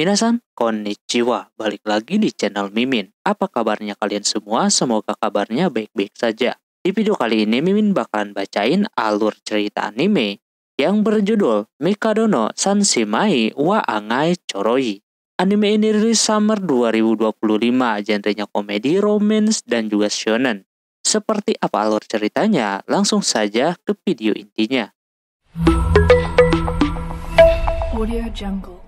Minasan, konnichiwa. Balik lagi di channel Mimin. Apa kabarnya kalian semua? Semoga kabarnya baik-baik saja. Di video kali ini, Mimin bakalan bacain alur cerita anime yang berjudul Mikado no Sanshimai wa Angai Choroi. Anime ini rilis summer 2025, genrenya komedi, romance, dan juga shonen. Seperti apa alur ceritanya? Langsung saja ke video intinya. Audio Jungle.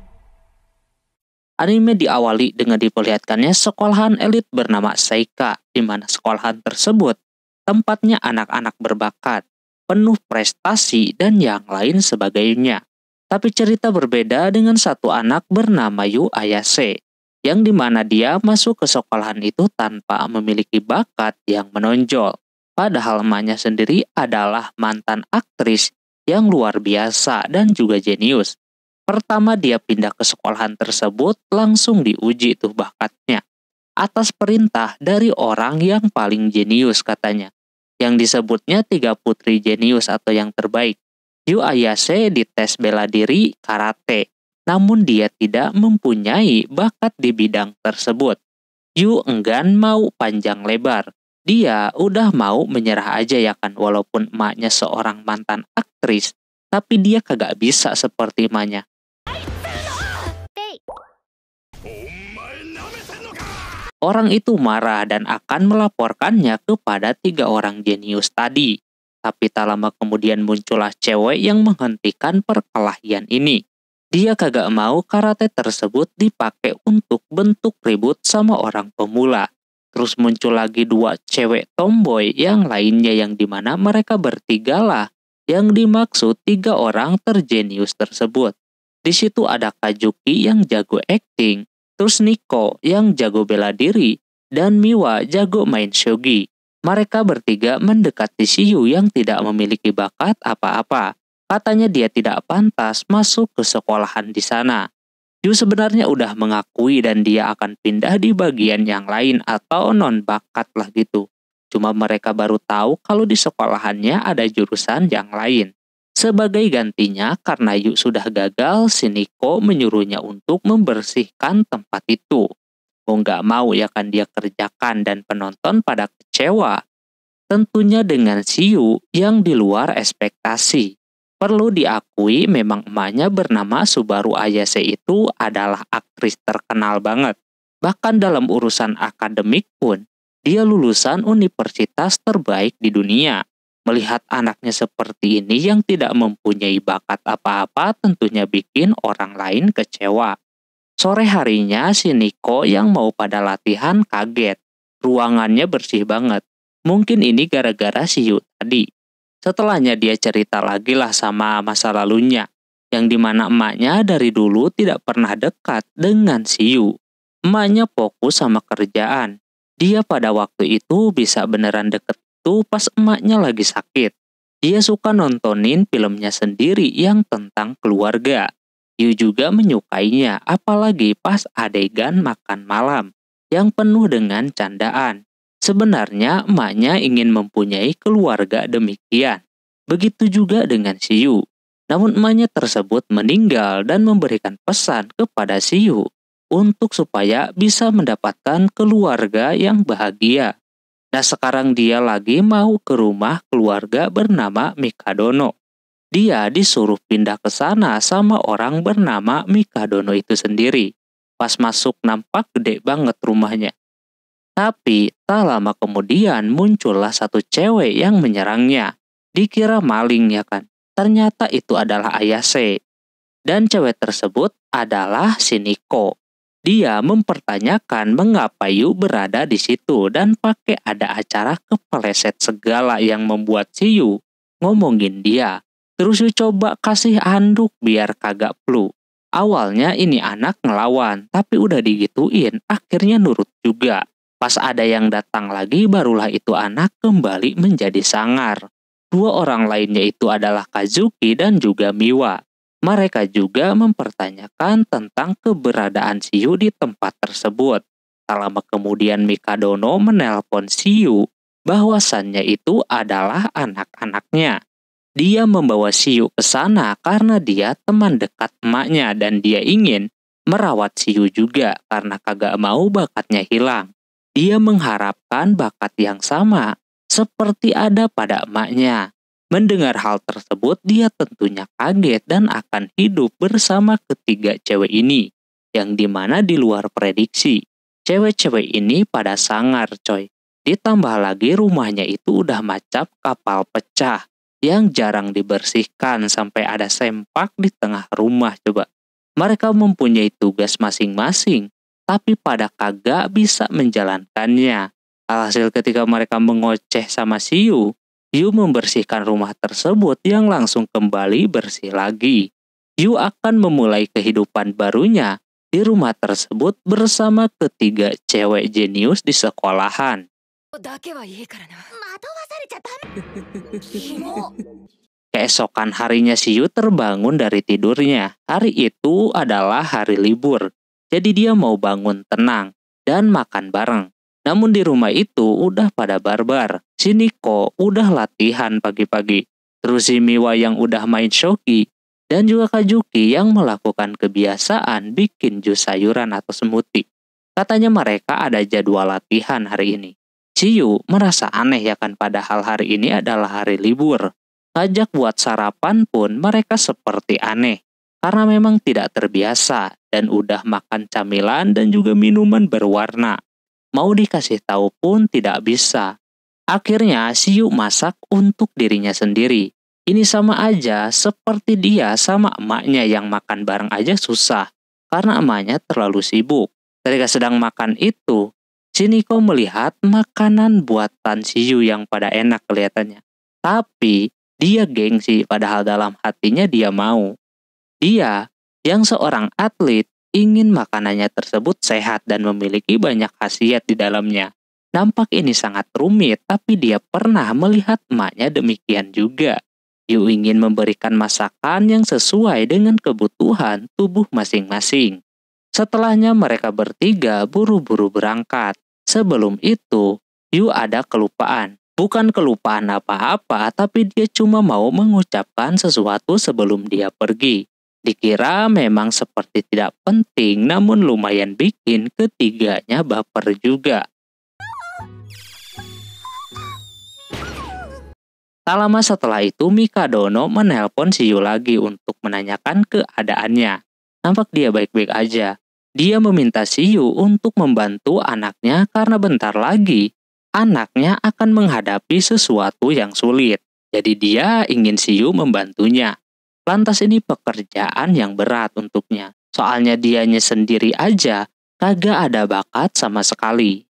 Anime diawali dengan diperlihatkannya sekolahan elit bernama Seika, di mana sekolahan tersebut tempatnya anak-anak berbakat, penuh prestasi, dan yang lain sebagainya. Tapi cerita berbeda dengan satu anak bernama Yu Ayase, yang dimana dia masuk ke sekolahan itu tanpa memiliki bakat yang menonjol. Padahal emaknya sendiri adalah mantan aktris yang luar biasa dan juga jenius. Pertama dia pindah ke sekolahan tersebut, langsung diuji tuh bakatnya. Atas perintah dari orang yang paling jenius katanya. Yang disebutnya 3 putri jenius atau yang terbaik. Yu Ayase dites bela diri karate. Namun dia tidak mempunyai bakat di bidang tersebut. Yu enggan mau panjang lebar. Dia udah mau menyerah aja ya kan, walaupun emaknya seorang mantan aktris. Tapi dia kagak bisa seperti emaknya. Orang itu marah dan akan melaporkannya kepada 3 orang jenius tadi. Tapi tak lama kemudian muncullah cewek yang menghentikan perkelahian ini. Dia kagak mau karate tersebut dipakai untuk bentuk ribut sama orang pemula. Terus muncul lagi 2 cewek tomboy yang lainnya yang dimana mereka bertiga lah yang dimaksud 3 orang terjenius tersebut. Di situ ada Kazuki yang jago acting, terus Nico yang jago bela diri, dan Miwa jago main shogi. Mereka bertiga mendekati Shiyu yang tidak memiliki bakat apa-apa. Katanya dia tidak pantas masuk ke sekolahan di sana. Yu sebenarnya udah mengakui dan dia akan pindah di bagian yang lain atau non-bakat lah gitu. Cuma mereka baru tahu kalau di sekolahannya ada jurusan yang lain. Sebagai gantinya, karena Yu sudah gagal, si Nico menyuruhnya untuk membersihkan tempat itu. Mau nggak mau ya kan dia kerjakan dan penonton pada kecewa. Tentunya dengan si Yu yang di luar ekspektasi. Perlu diakui memang emaknya bernama Subaru Ayase itu adalah aktris terkenal banget. Bahkan dalam urusan akademik pun, dia lulusan universitas terbaik di dunia. Melihat anaknya seperti ini yang tidak mempunyai bakat apa-apa tentunya bikin orang lain kecewa. Sore harinya si Nico yang mau pada latihan kaget. Ruangannya bersih banget. Mungkin ini gara-gara si Yu tadi. Setelahnya dia cerita lagi lah sama masa lalunya. Yang dimana emaknya dari dulu tidak pernah dekat dengan si Yu. Emaknya fokus sama kerjaan. Dia pada waktu itu bisa beneran deket itu pas emaknya lagi sakit. Dia suka nontonin filmnya sendiri yang tentang keluarga. Yu juga menyukainya, apalagi pas adegan makan malam yang penuh dengan candaan. Sebenarnya emaknya ingin mempunyai keluarga demikian. Begitu juga dengan si Yu. Namun emaknya tersebut meninggal dan memberikan pesan kepada si Yu untuk supaya bisa mendapatkan keluarga yang bahagia. Nah sekarang dia lagi mau ke rumah keluarga bernama Mikadono. Dia disuruh pindah ke sana sama orang bernama Mikadono itu sendiri. Pas masuk nampak gede banget rumahnya. Tapi tak lama kemudian muncullah satu cewek yang menyerangnya. Dikira maling ya kan. Ternyata itu adalah Ayase. Dan cewek tersebut adalah si Nico. Dia mempertanyakan mengapa Yu berada di situ dan pakai ada acara kepeleset segala yang membuat si Yu ngomongin dia. Terus Yu coba kasih handuk biar kagak flu. Awalnya ini anak ngelawan, tapi udah digituin, akhirnya nurut juga. Pas ada yang datang lagi, barulah itu anak kembali menjadi sangar. 2 orang lainnya itu adalah Kazuki dan juga Miwa. Mereka juga mempertanyakan tentang keberadaan si Yu di tempat tersebut. Tak lama kemudian Mikadono menelpon si Yu bahwasannya itu adalah anak-anaknya. Dia membawa si Yu ke sana karena dia teman dekat emaknya dan dia ingin merawat Siyu juga karena kagak mau bakatnya hilang. Dia mengharapkan bakat yang sama seperti ada pada emaknya. Mendengar hal tersebut, dia tentunya kaget dan akan hidup bersama ketiga cewek ini, yang dimana di luar prediksi. Cewek-cewek ini pada sangar coy. Ditambah lagi rumahnya itu udah macam kapal pecah yang jarang dibersihkan sampai ada sempak di tengah rumah coba. Mereka mempunyai tugas masing-masing, tapi pada kagak bisa menjalankannya. Alhasil ketika mereka mengoceh sama Siyu, Yu membersihkan rumah tersebut yang langsung kembali bersih lagi. Yu akan memulai kehidupan barunya di rumah tersebut bersama ketiga cewek jenius di sekolahan. Keesokan harinya Siyu terbangun dari tidurnya. Hari itu adalah hari libur, jadi dia mau bangun tenang dan makan bareng. Namun di rumah itu udah pada barbar. Si Niko udah latihan pagi-pagi. Terus si Miwa yang udah main shogi. Dan juga Kajuki yang melakukan kebiasaan bikin jus sayuran atau smoothie. Katanya mereka ada jadwal latihan hari ini. Siyu merasa aneh ya kan, padahal hari ini adalah hari libur. Ngajak buat sarapan pun mereka seperti aneh. Karena memang tidak terbiasa dan udah makan camilan dan juga minuman berwarna. Mau dikasih tahu pun tidak bisa. Akhirnya Siyu masak untuk dirinya sendiri. Ini sama aja seperti dia sama emaknya yang makan bareng aja susah. Karena emaknya terlalu sibuk. Ketika sedang makan itu, si Niko melihat makanan buatan Siyu yang pada enak kelihatannya. Tapi dia gengsi padahal dalam hatinya dia mau. Dia yang seorang atlet ingin makanannya tersebut sehat dan memiliki banyak khasiat di dalamnya. Nampak ini sangat rumit, tapi dia pernah melihat emaknya demikian juga. Yu ingin memberikan masakan yang sesuai dengan kebutuhan tubuh masing-masing. Setelahnya mereka bertiga buru-buru berangkat. Sebelum itu, Yu ada kelupaan. Bukan kelupaan apa-apa, tapi dia cuma mau mengucapkan sesuatu sebelum dia pergi. Dikira memang seperti tidak penting, namun lumayan bikin ketiganya baper juga. Tak lama setelah itu, Mikadono menelpon Siyu lagi untuk menanyakan keadaannya. Nampak dia baik-baik aja. Dia meminta Siyu untuk membantu anaknya karena bentar lagi anaknya akan menghadapi sesuatu yang sulit. Jadi dia ingin Siyu membantunya. Lantas ini pekerjaan yang berat untuknya. Soalnya dianya sendiri aja kagak ada bakat sama sekali.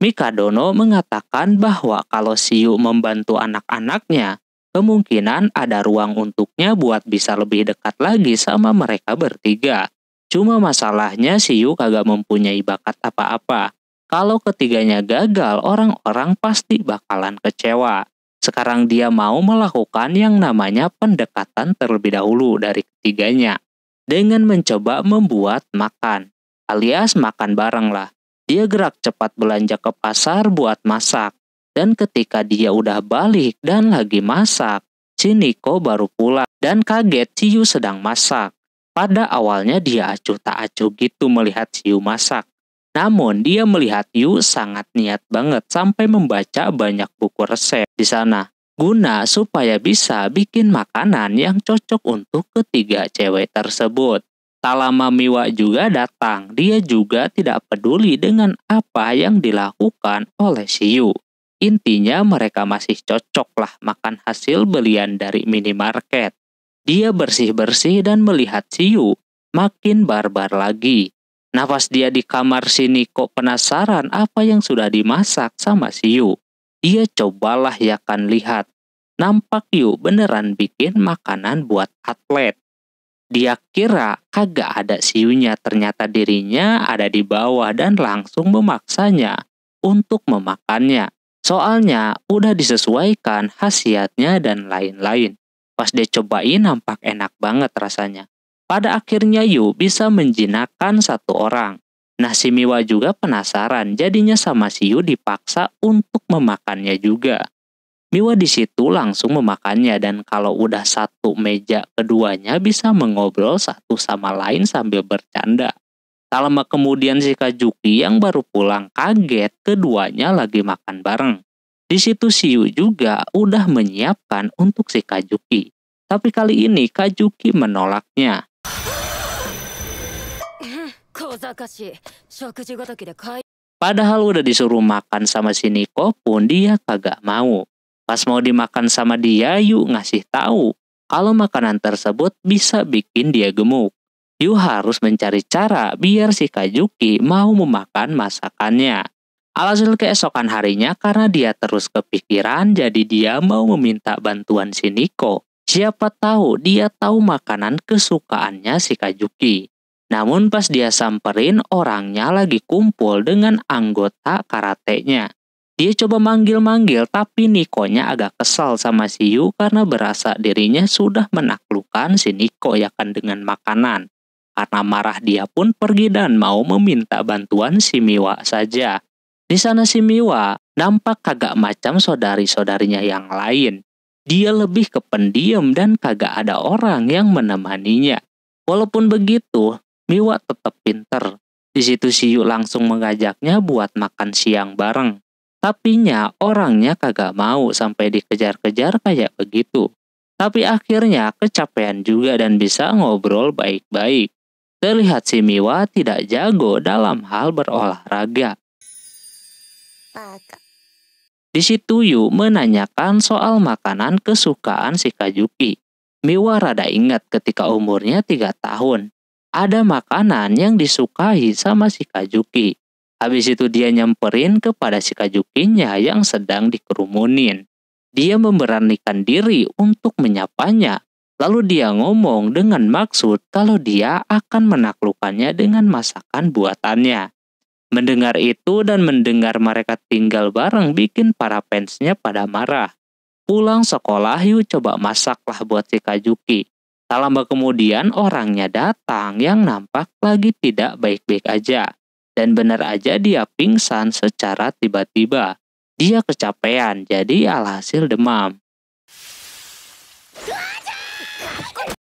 Mikadono mengatakan bahwa kalau Siyu membantu anak-anaknya, kemungkinan ada ruang untuknya buat bisa lebih dekat lagi sama mereka bertiga. Cuma masalahnya Siyu kagak mempunyai bakat apa-apa. Kalau ketiganya gagal, orang-orang pasti bakalan kecewa. Sekarang dia mau melakukan yang namanya pendekatan terlebih dahulu dari ketiganya. Dengan mencoba membuat makan, alias makan bareng lah. Dia gerak cepat belanja ke pasar buat masak. Dan ketika dia udah balik dan lagi masak, si Niko baru pulang dan kaget Siyu sedang masak. Pada awalnya dia acuh tak acuh gitu melihat Siyu masak. Namun dia melihat Yu sangat niat banget sampai membaca banyak buku resep di sana. Guna supaya bisa bikin makanan yang cocok untuk ketiga cewek tersebut. Tak lama Miwa juga datang. Dia juga tidak peduli dengan apa yang dilakukan oleh Siyu. Intinya mereka masih cocok lah makan hasil belian dari minimarket. Dia bersih-bersih dan melihat Siyu makin barbar lagi. Nafas dia di kamar si Niko penasaran apa yang sudah dimasak sama Siyu. Dia cobalah ya kan lihat. Nampak Yu beneran bikin makanan buat atlet. Dia kira kagak ada Siyunya, ternyata dirinya ada di bawah dan langsung memaksanya untuk memakannya. Soalnya udah disesuaikan khasiatnya dan lain-lain. Pas dia cobain nampak enak banget rasanya. Pada akhirnya Yu bisa menjinakkan satu orang. Nah si Miwa juga penasaran, jadinya sama Siyu dipaksa untuk memakannya juga. Miwa di situ langsung memakannya dan kalau udah satu meja keduanya bisa mengobrol satu sama lain sambil bercanda. Tak lama kemudian si Kajuki yang baru pulang kaget keduanya lagi makan bareng. Di situ Shiyu juga udah menyiapkan untuk si Kajuki. Tapi kali ini Kajuki menolaknya. Padahal udah disuruh makan sama si Nico pun dia kagak mau. Pas mau dimakan sama dia, Yu ngasih tahu kalau makanan tersebut bisa bikin dia gemuk. Yu harus mencari cara biar si Kajuki mau memakan masakannya. Alhasil keesokan harinya karena dia terus kepikiran jadi dia mau meminta bantuan si Nico. Siapa tahu dia tahu makanan kesukaannya si Kajuki. Namun pas dia samperin orangnya lagi kumpul dengan anggota karatenya. Dia coba manggil-manggil tapi Nikonya agak kesal sama si Yu karena berasa dirinya sudah menaklukkan si Niko ya kan dengan makanan. Karena marah dia pun pergi dan mau meminta bantuan si Miwa saja. Di sana si Miwa nampak kagak macam saudari-saudarinya yang lain. Dia lebih ke pendiam dan kagak ada orang yang menemaninya. Walaupun begitu, Miwa tetap pinter. Di situ si Yu langsung mengajaknya buat makan siang bareng. Tapinya orangnya kagak mau sampai dikejar-kejar kayak begitu. Tapi akhirnya kecapean juga dan bisa ngobrol baik-baik. Terlihat si Miwa tidak jago dalam hal berolahraga. Di situ Yu menanyakan soal makanan kesukaan si Kajuki. Miwa rada ingat ketika umurnya 3 tahun. Ada makanan yang disukai sama si Kajuki. Habis itu dia nyamperin kepada si Kajukinya yang sedang dikerumunin. Dia memberanikan diri untuk menyapanya. Lalu dia ngomong dengan maksud kalau dia akan menaklukkannya dengan masakan buatannya. Mendengar itu dan mendengar mereka tinggal bareng bikin para fansnya pada marah. Pulang sekolah Yu coba masaklah buat si Kajuki. Tak lama kemudian orangnya datang yang nampak lagi tidak baik-baik aja. Dan benar aja dia pingsan secara tiba-tiba. Dia kecapean, jadi alhasil demam.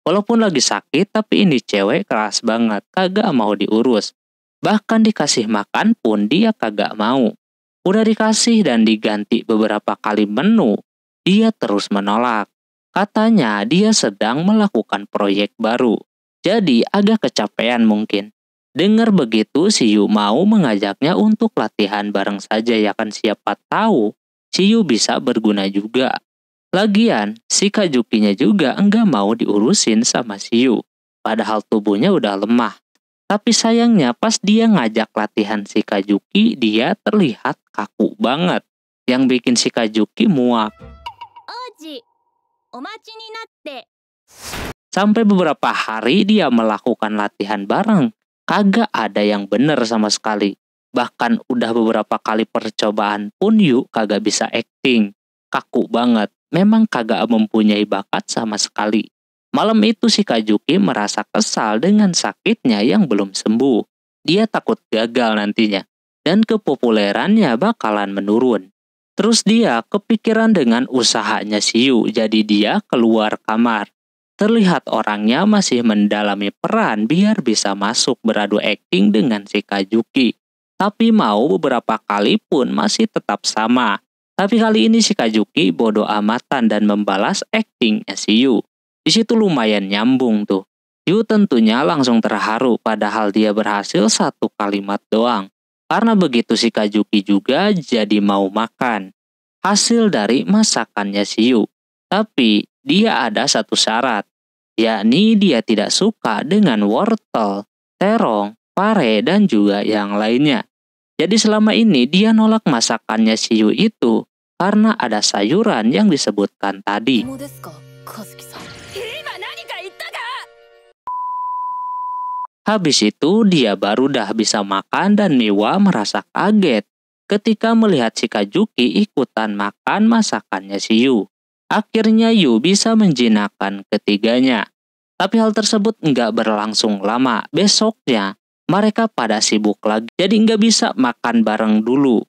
Walaupun lagi sakit, tapi ini cewek keras banget, kagak mau diurus. Bahkan dikasih makan pun dia kagak mau. Udah dikasih dan diganti beberapa kali menu, dia terus menolak. Katanya dia sedang melakukan proyek baru. Jadi agak kecapean mungkin. Dengar begitu, si Yu mau mengajaknya untuk latihan bareng saja ya kan siapa tahu si Yu bisa berguna juga. Lagian, si Kajukinya juga enggak mau diurusin sama si Yu. Padahal tubuhnya udah lemah. Tapi sayangnya pas dia ngajak latihan si Kajuki, dia terlihat kaku banget. Yang bikin si Kajuki muak. Sampai beberapa hari dia melakukan latihan bareng. Kagak ada yang bener sama sekali. Bahkan udah beberapa kali percobaan pun Yu kagak bisa acting. Kaku banget. Memang kagak mempunyai bakat sama sekali. Malam itu si Kajuki merasa kesal dengan sakitnya yang belum sembuh. Dia takut gagal nantinya. Dan kepopulerannya bakalan menurun. Terus dia kepikiran dengan usahanya si Yu. Jadi dia keluar kamar. Terlihat orangnya masih mendalami peran biar bisa masuk beradu akting dengan si Kajuki. Tapi mau beberapa kali pun masih tetap sama. Tapi kali ini si Kajuki bodoh amatan dan membalas aktingnya si Yu. Di situ lumayan nyambung tuh. Yu tentunya langsung terharu padahal dia berhasil satu kalimat doang. Karena begitu si Kajuki juga jadi mau makan. Hasil dari masakannya si Yu. Tapi dia ada satu syarat, yakni dia tidak suka dengan wortel, terong, pare, dan juga yang lainnya. Jadi selama ini dia nolak masakannya si Yu itu karena ada sayuran yang disebutkan tadi. Habis itu dia baru dah bisa makan dan Miwa merasa kaget ketika melihat si Kajuki ikutan makan masakannya si Yu. Akhirnya Yu bisa menjinakkan ketiganya. Tapi hal tersebut nggak berlangsung lama. Besoknya mereka pada sibuk lagi. Jadi nggak bisa makan bareng dulu.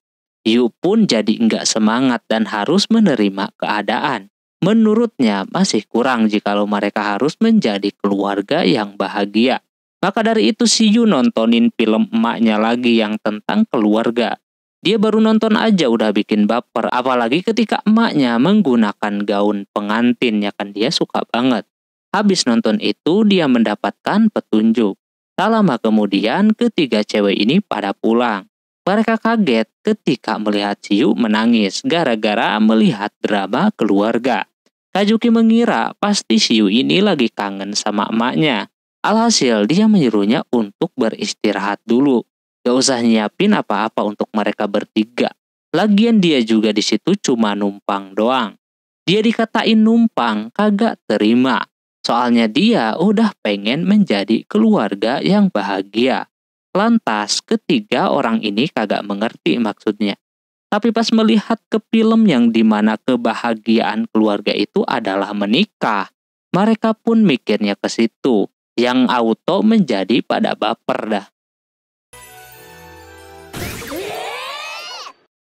Yu pun jadi nggak semangat dan harus menerima keadaan. Menurutnya masih kurang jikalau mereka harus menjadi keluarga yang bahagia. Maka dari itu si Yu nontonin film emaknya lagi yang tentang keluarga. Dia baru nonton aja udah bikin baper, apalagi ketika emaknya menggunakan gaun pengantin, ya kan dia suka banget. Habis nonton itu dia mendapatkan petunjuk. Tak lama kemudian ketiga cewek ini pada pulang. Mereka kaget ketika melihat Siyu menangis gara-gara melihat drama keluarga. Kajuki mengira pasti Siyu ini lagi kangen sama emaknya. Alhasil dia menyuruhnya untuk beristirahat dulu. Gak usah nyiapin apa-apa untuk mereka bertiga. Lagian dia juga di situ cuma numpang doang. Dia dikatain numpang kagak terima. Soalnya dia udah pengen menjadi keluarga yang bahagia. Lantas ketiga orang ini kagak mengerti maksudnya. Tapi pas melihat ke film yang dimana kebahagiaan keluarga itu adalah menikah, mereka pun mikirnya ke situ, yang auto menjadi pada baper dah.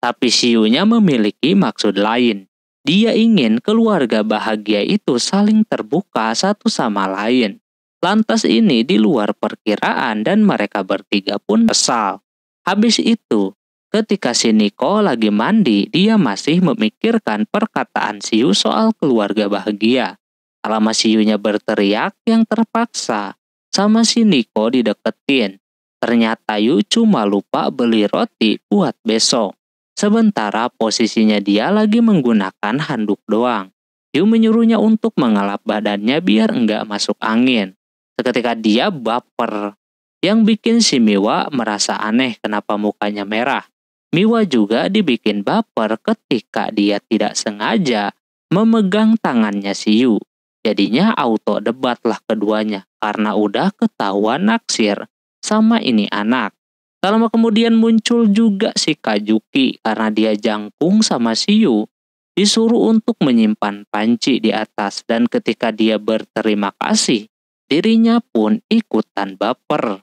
Tapi Siyu-nya memiliki maksud lain. Dia ingin keluarga bahagia itu saling terbuka satu sama lain. Lantas ini di luar perkiraan dan mereka bertiga pun kesal. Habis itu, ketika si Nico lagi mandi, dia masih memikirkan perkataan Siyu soal keluarga bahagia. Selama Siyu-nya berteriak yang terpaksa sama si Nico dideketin. Ternyata Yu cuma lupa beli roti buat besok. Sementara posisinya dia lagi menggunakan handuk doang. Yu menyuruhnya untuk mengelap badannya biar enggak masuk angin. Seketika dia baper. Yang bikin si Miwa merasa aneh kenapa mukanya merah. Miwa juga dibikin baper ketika dia tidak sengaja memegang tangannya si Yu. Jadinya auto debat lah keduanya karena udah ketahuan naksir sama ini anak. Tak lama kemudian muncul juga si Kajuki karena dia jangkung sama si Yu. Disuruh untuk menyimpan panci di atas dan ketika dia berterima kasih, dirinya pun ikutan baper.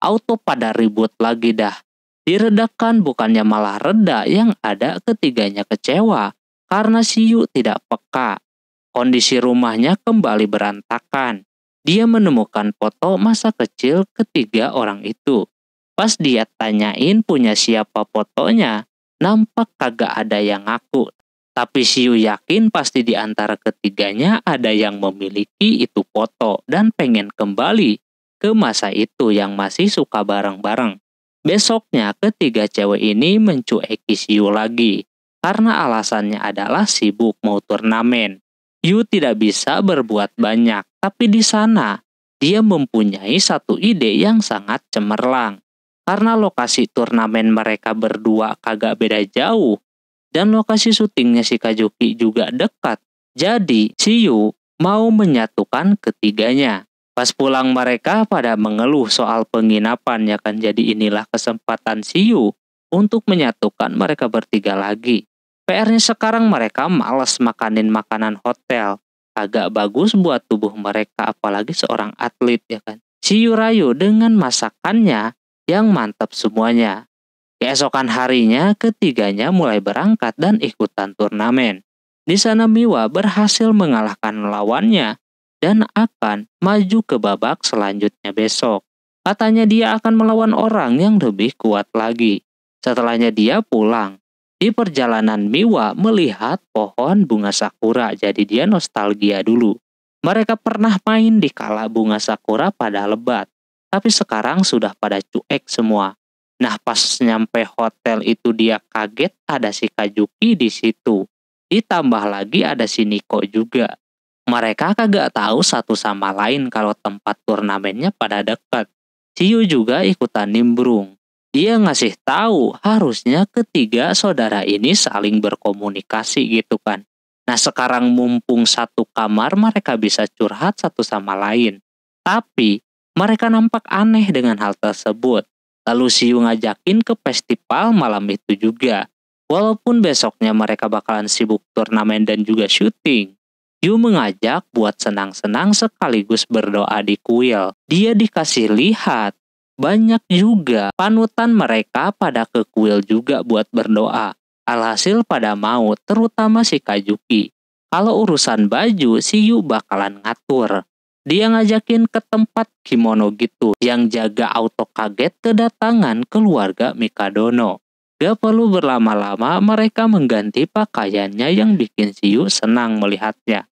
Auto pada ribut lagi dah. Diredakan bukannya malah reda, yang ada ketiganya kecewa karena si Yu tidak peka. Kondisi rumahnya kembali berantakan. Dia menemukan foto masa kecil ketiga orang itu. Pas dia tanyain punya siapa fotonya, nampak kagak ada yang ngaku. Tapi si Yu yakin pasti di antara ketiganya ada yang memiliki itu foto dan pengen kembali ke masa itu yang masih suka bareng-bareng. Besoknya ketiga cewek ini mencueki si Yu lagi karena alasannya adalah sibuk mau turnamen. Yu tidak bisa berbuat banyak, tapi di sana dia mempunyai satu ide yang sangat cemerlang. Karena lokasi turnamen mereka berdua kagak beda jauh, dan lokasi syutingnya si Kajuki juga dekat. Jadi si Yu mau menyatukan ketiganya. Pas pulang mereka pada mengeluh soal penginapan, ya kan, jadi inilah kesempatan si Yu untuk menyatukan mereka bertiga lagi. PR-nya sekarang mereka malas makanin makanan hotel. Agak bagus buat tubuh mereka, apalagi seorang atlet, ya kan. Si Yu rayu dengan masakannya yang mantap semuanya. Keesokan harinya ketiganya mulai berangkat dan ikutan turnamen. Di sana Miwa berhasil mengalahkan lawannya dan akan maju ke babak selanjutnya besok. Katanya dia akan melawan orang yang lebih kuat lagi. Setelahnya dia pulang. Di perjalanan Miwa melihat pohon bunga sakura, jadi dia nostalgia dulu. Mereka pernah main di kala bunga sakura pada lebat, tapi sekarang sudah pada cuek semua. Nah pas nyampe hotel itu dia kaget ada si Kajuki di situ. Ditambah lagi ada si Nico juga. Mereka kagak tahu satu sama lain kalau tempat turnamennya pada dekat. Si Yu juga ikutan nimbrung. Dia ngasih tahu harusnya ketiga saudara ini saling berkomunikasi gitu kan. Nah sekarang mumpung satu kamar mereka bisa curhat satu sama lain. Tapi mereka nampak aneh dengan hal tersebut. Lalu si Yu ngajakin ke festival malam itu juga. Walaupun besoknya mereka bakalan sibuk turnamen dan juga syuting. Yu mengajak buat senang-senang sekaligus berdoa di kuil. Dia dikasih lihat banyak juga panutan mereka pada ke kuil juga buat berdoa. Alhasil pada mau, terutama si Kajuki. Kalau urusan baju, si Yu bakalan ngatur. Dia ngajakin ke tempat kimono gitu, yang jaga auto kaget kedatangan keluarga Mikadono. Gak perlu berlama-lama, mereka mengganti pakaiannya yang bikin si Yu senang melihatnya.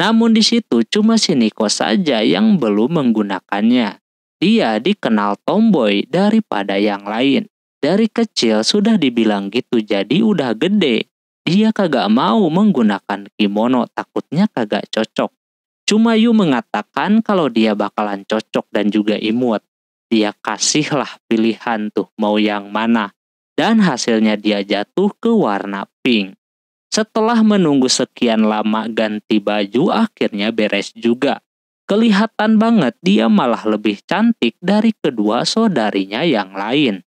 Namun di situ cuma si Nico saja yang belum menggunakannya. Dia dikenal tomboy daripada yang lain. Dari kecil sudah dibilang gitu, jadi udah gede. Dia kagak mau menggunakan kimono, takutnya kagak cocok. Cuma Yu mengatakan kalau dia bakalan cocok dan juga imut. Dia kasihlah pilihan tuh mau yang mana. Dan hasilnya dia jatuh ke warna pink. Setelah menunggu sekian lama ganti baju, akhirnya beres juga. Kelihatan banget dia malah lebih cantik dari kedua saudarinya yang lain.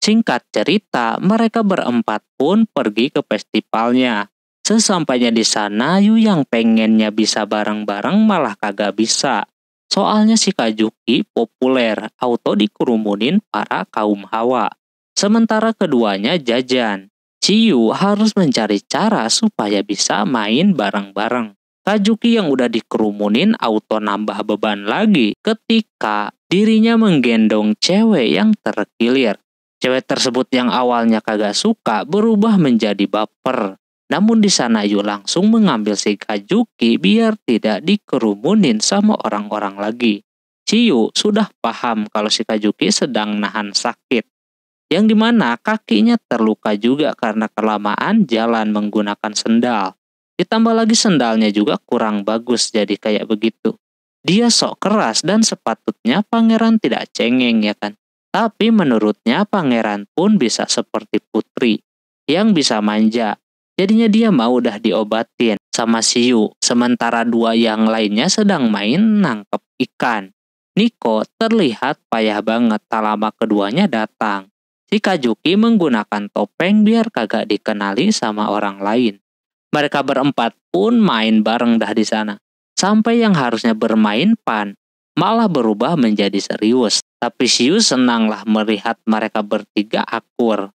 Singkat cerita, mereka berempat pun pergi ke festivalnya. Sesampainya di sana, Yu yang pengennya bisa bareng-bareng malah kagak bisa. Soalnya si Kajuki populer, auto dikerumunin para kaum hawa. Sementara keduanya jajan. Si Yu harus mencari cara supaya bisa main bareng-bareng. Kajuki yang udah dikerumunin auto nambah beban lagi ketika dirinya menggendong cewek yang terkilir. Cewek tersebut yang awalnya kagak suka berubah menjadi baper. Namun di sana Yu langsung mengambil si Kajuki biar tidak dikerumunin sama orang-orang lagi. Si Yu sudah paham kalau si Kajuki sedang nahan sakit. Yang dimana kakinya terluka juga karena kelamaan jalan menggunakan sendal. Ditambah lagi sendalnya juga kurang bagus jadi kayak begitu. Dia sok keras dan sepatutnya pangeran tidak cengeng ya kan. Tapi menurutnya pangeran pun bisa seperti putri yang bisa manja. Jadinya dia mau dah diobatin sama si Yu. Sementara dua yang lainnya sedang main nangkep ikan. Nico terlihat payah banget tak lama keduanya datang. Si Kajuki menggunakan topeng biar kagak dikenali sama orang lain. Mereka berempat pun main bareng dah di sana. Sampai yang harusnya bermain fun malah berubah menjadi serius. Tapi si Yu senanglah melihat mereka bertiga akur.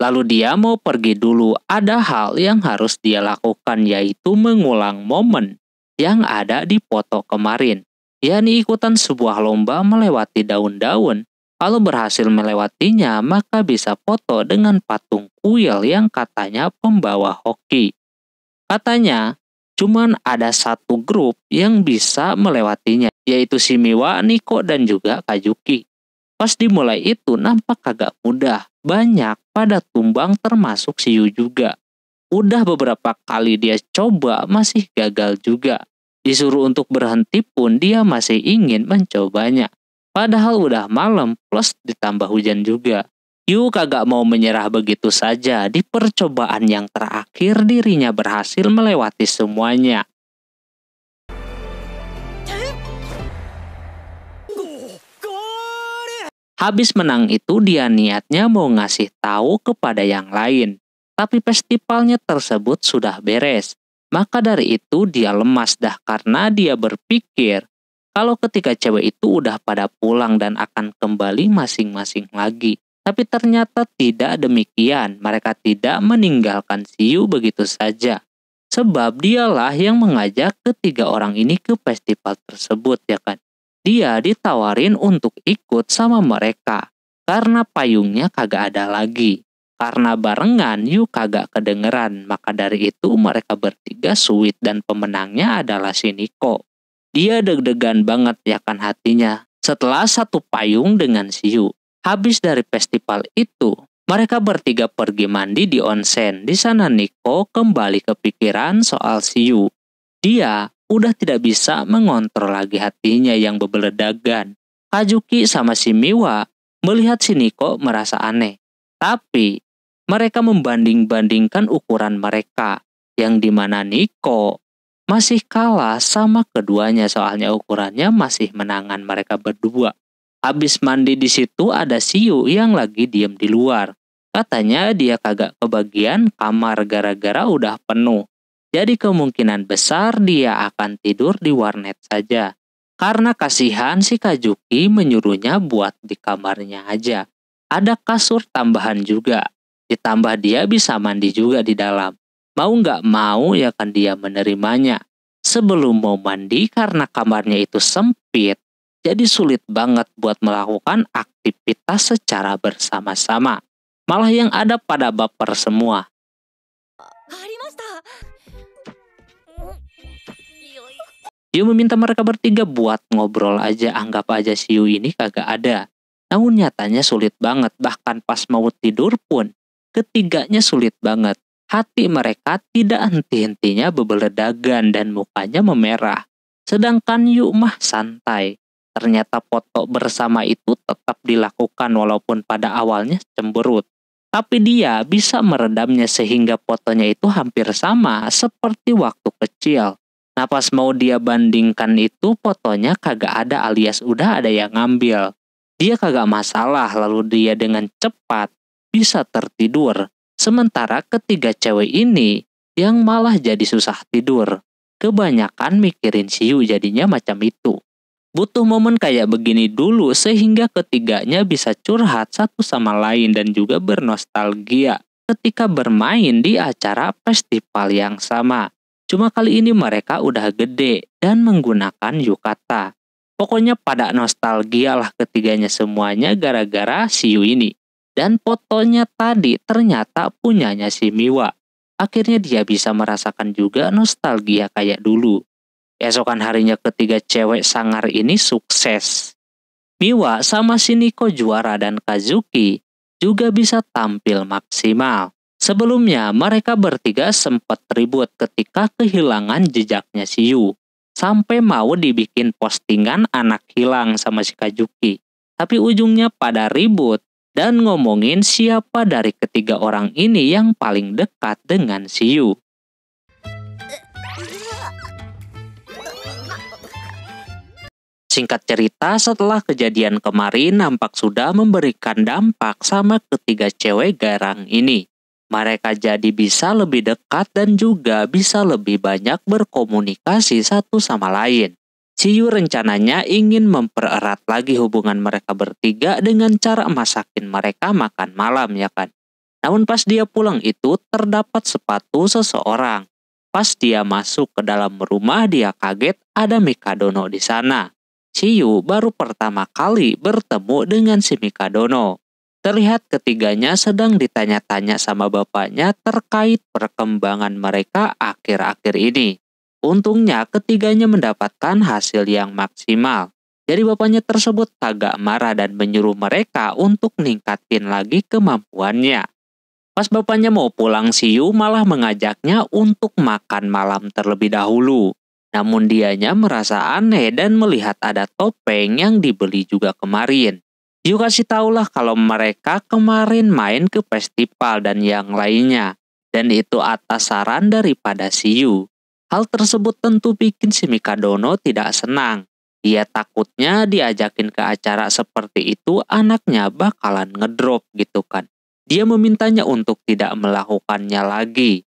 Lalu dia mau pergi dulu, ada hal yang harus dia lakukan yaitu mengulang momen yang ada di foto kemarin. Yakni ikutan sebuah lomba melewati daun-daun. Kalau berhasil melewatinya, maka bisa foto dengan patung kuil yang katanya pembawa hoki. Katanya, cuman ada satu grup yang bisa melewatinya, yaitu si Miwa, Nico, dan juga Kajuki. Pas dimulai itu nampak kagak mudah. Banyak pada tumbang termasuk si Yu juga. Udah beberapa kali dia coba masih gagal juga. Disuruh untuk berhenti pun dia masih ingin mencobanya. Padahal udah malam plus ditambah hujan juga. Yu kagak mau menyerah begitu saja. Di percobaan yang terakhir dirinya berhasil melewati semuanya. Habis menang itu dia niatnya mau ngasih tahu kepada yang lain. Tapi festivalnya tersebut sudah beres. Maka dari itu dia lemas dah karena dia berpikir kalau ketika cewek itu udah pada pulang dan akan kembali masing-masing lagi. Tapi ternyata tidak demikian. Mereka tidak meninggalkan si Yu begitu saja. Sebab dialah yang mengajak ketiga orang ini ke festival tersebut ya kan. Dia ditawarin untuk ikut sama mereka karena payungnya kagak ada lagi. Karena barengan Yu kagak kedengeran, maka dari itu mereka bertiga sweet dan pemenangnya adalah si Nico. Dia deg-degan banget ya kan hatinya setelah satu payung dengan si Yu. Habis dari festival itu, mereka bertiga pergi mandi di onsen. Di sana Nico kembali kepikiran soal si Yu. Dia udah tidak bisa mengontrol lagi hatinya yang bebeledagan. Kajuki sama si Miwa melihat si Nico merasa aneh. Tapi mereka membanding-bandingkan ukuran mereka, yang dimana Nico masih kalah sama keduanya soalnya ukurannya masih menangan mereka berdua. Habis mandi di situ ada Siu yang lagi diem di luar. Katanya dia kagak kebagian kamar gara-gara udah penuh. Jadi kemungkinan besar dia akan tidur di warnet saja. Karena kasihan si Kajuki menyuruhnya buat di kamarnya aja. Ada kasur tambahan juga. Ditambah dia bisa mandi juga di dalam. Mau nggak mau ya kan dia menerimanya. Sebelum mau mandi karena kamarnya itu sempit, jadi sulit banget buat melakukan aktivitas secara bersama-sama. Malah yang ada pada baper semua. Yu meminta mereka bertiga buat ngobrol aja, anggap aja si Yu ini kagak ada. Namun nyatanya sulit banget, bahkan pas mau tidur pun, ketiganya sulit banget. Hati mereka tidak henti-hentinya bebeledagan dan mukanya memerah. Sedangkan Yu mah santai. Ternyata foto bersama itu tetap dilakukan walaupun pada awalnya cemberut. Tapi dia bisa meredamnya sehingga fotonya itu hampir sama seperti waktu kecil. Nah pas mau dia bandingkan itu fotonya kagak ada alias udah ada yang ngambil. Dia kagak masalah lalu dia dengan cepat bisa tertidur. Sementara ketiga cewek ini yang malah jadi susah tidur. Kebanyakan mikirin Siu jadinya macam itu. Butuh momen kayak begini dulu sehingga ketiganya bisa curhat satu sama lain dan juga bernostalgia ketika bermain di acara festival yang sama. Cuma kali ini mereka udah gede dan menggunakan yukata. Pokoknya pada nostalgia lah ketiganya semuanya gara-gara Siu ini. Dan fotonya tadi ternyata punyanya si Miwa. Akhirnya dia bisa merasakan juga nostalgia kayak dulu. Esokan harinya ketiga cewek sangar ini sukses. Miwa sama si Nico juara dan Kazuki juga bisa tampil maksimal. Sebelumnya mereka bertiga sempat ribut ketika kehilangan jejaknya si Yu. Sampai mau dibikin postingan anak hilang sama si Kazuki. Tapi ujungnya pada ribut dan ngomongin siapa dari ketiga orang ini yang paling dekat dengan si Yu. Singkat cerita, setelah kejadian kemarin nampak sudah memberikan dampak sama ketiga cewek garang ini. Mereka jadi bisa lebih dekat dan juga bisa lebih banyak berkomunikasi satu sama lain. Siyu rencananya ingin mempererat lagi hubungan mereka bertiga dengan cara masakin mereka makan malam ya kan. Namun pas dia pulang itu terdapat sepatu seseorang. Pas dia masuk ke dalam rumah dia kaget ada Mikadono di sana. Siyu baru pertama kali bertemu dengan si Mikadono. Terlihat ketiganya sedang ditanya-tanya sama bapaknya terkait perkembangan mereka akhir-akhir ini. Untungnya ketiganya mendapatkan hasil yang maksimal. Jadi bapaknya tersebut kagak marah dan menyuruh mereka untuk ningkatin lagi kemampuannya. Pas bapaknya mau pulang, Siyu malah mengajaknya untuk makan malam terlebih dahulu. Namun dianya merasa aneh dan melihat ada topeng yang dibeli juga kemarin. Yu kasih taulah kalau mereka kemarin main ke festival dan yang lainnya. Dan itu atas saran daripada Siyu. Hal tersebut tentu bikin si Mikadono tidak senang. Dia takutnya diajakin ke acara seperti itu anaknya bakalan ngedrop gitu kan. Dia memintanya untuk tidak melakukannya lagi.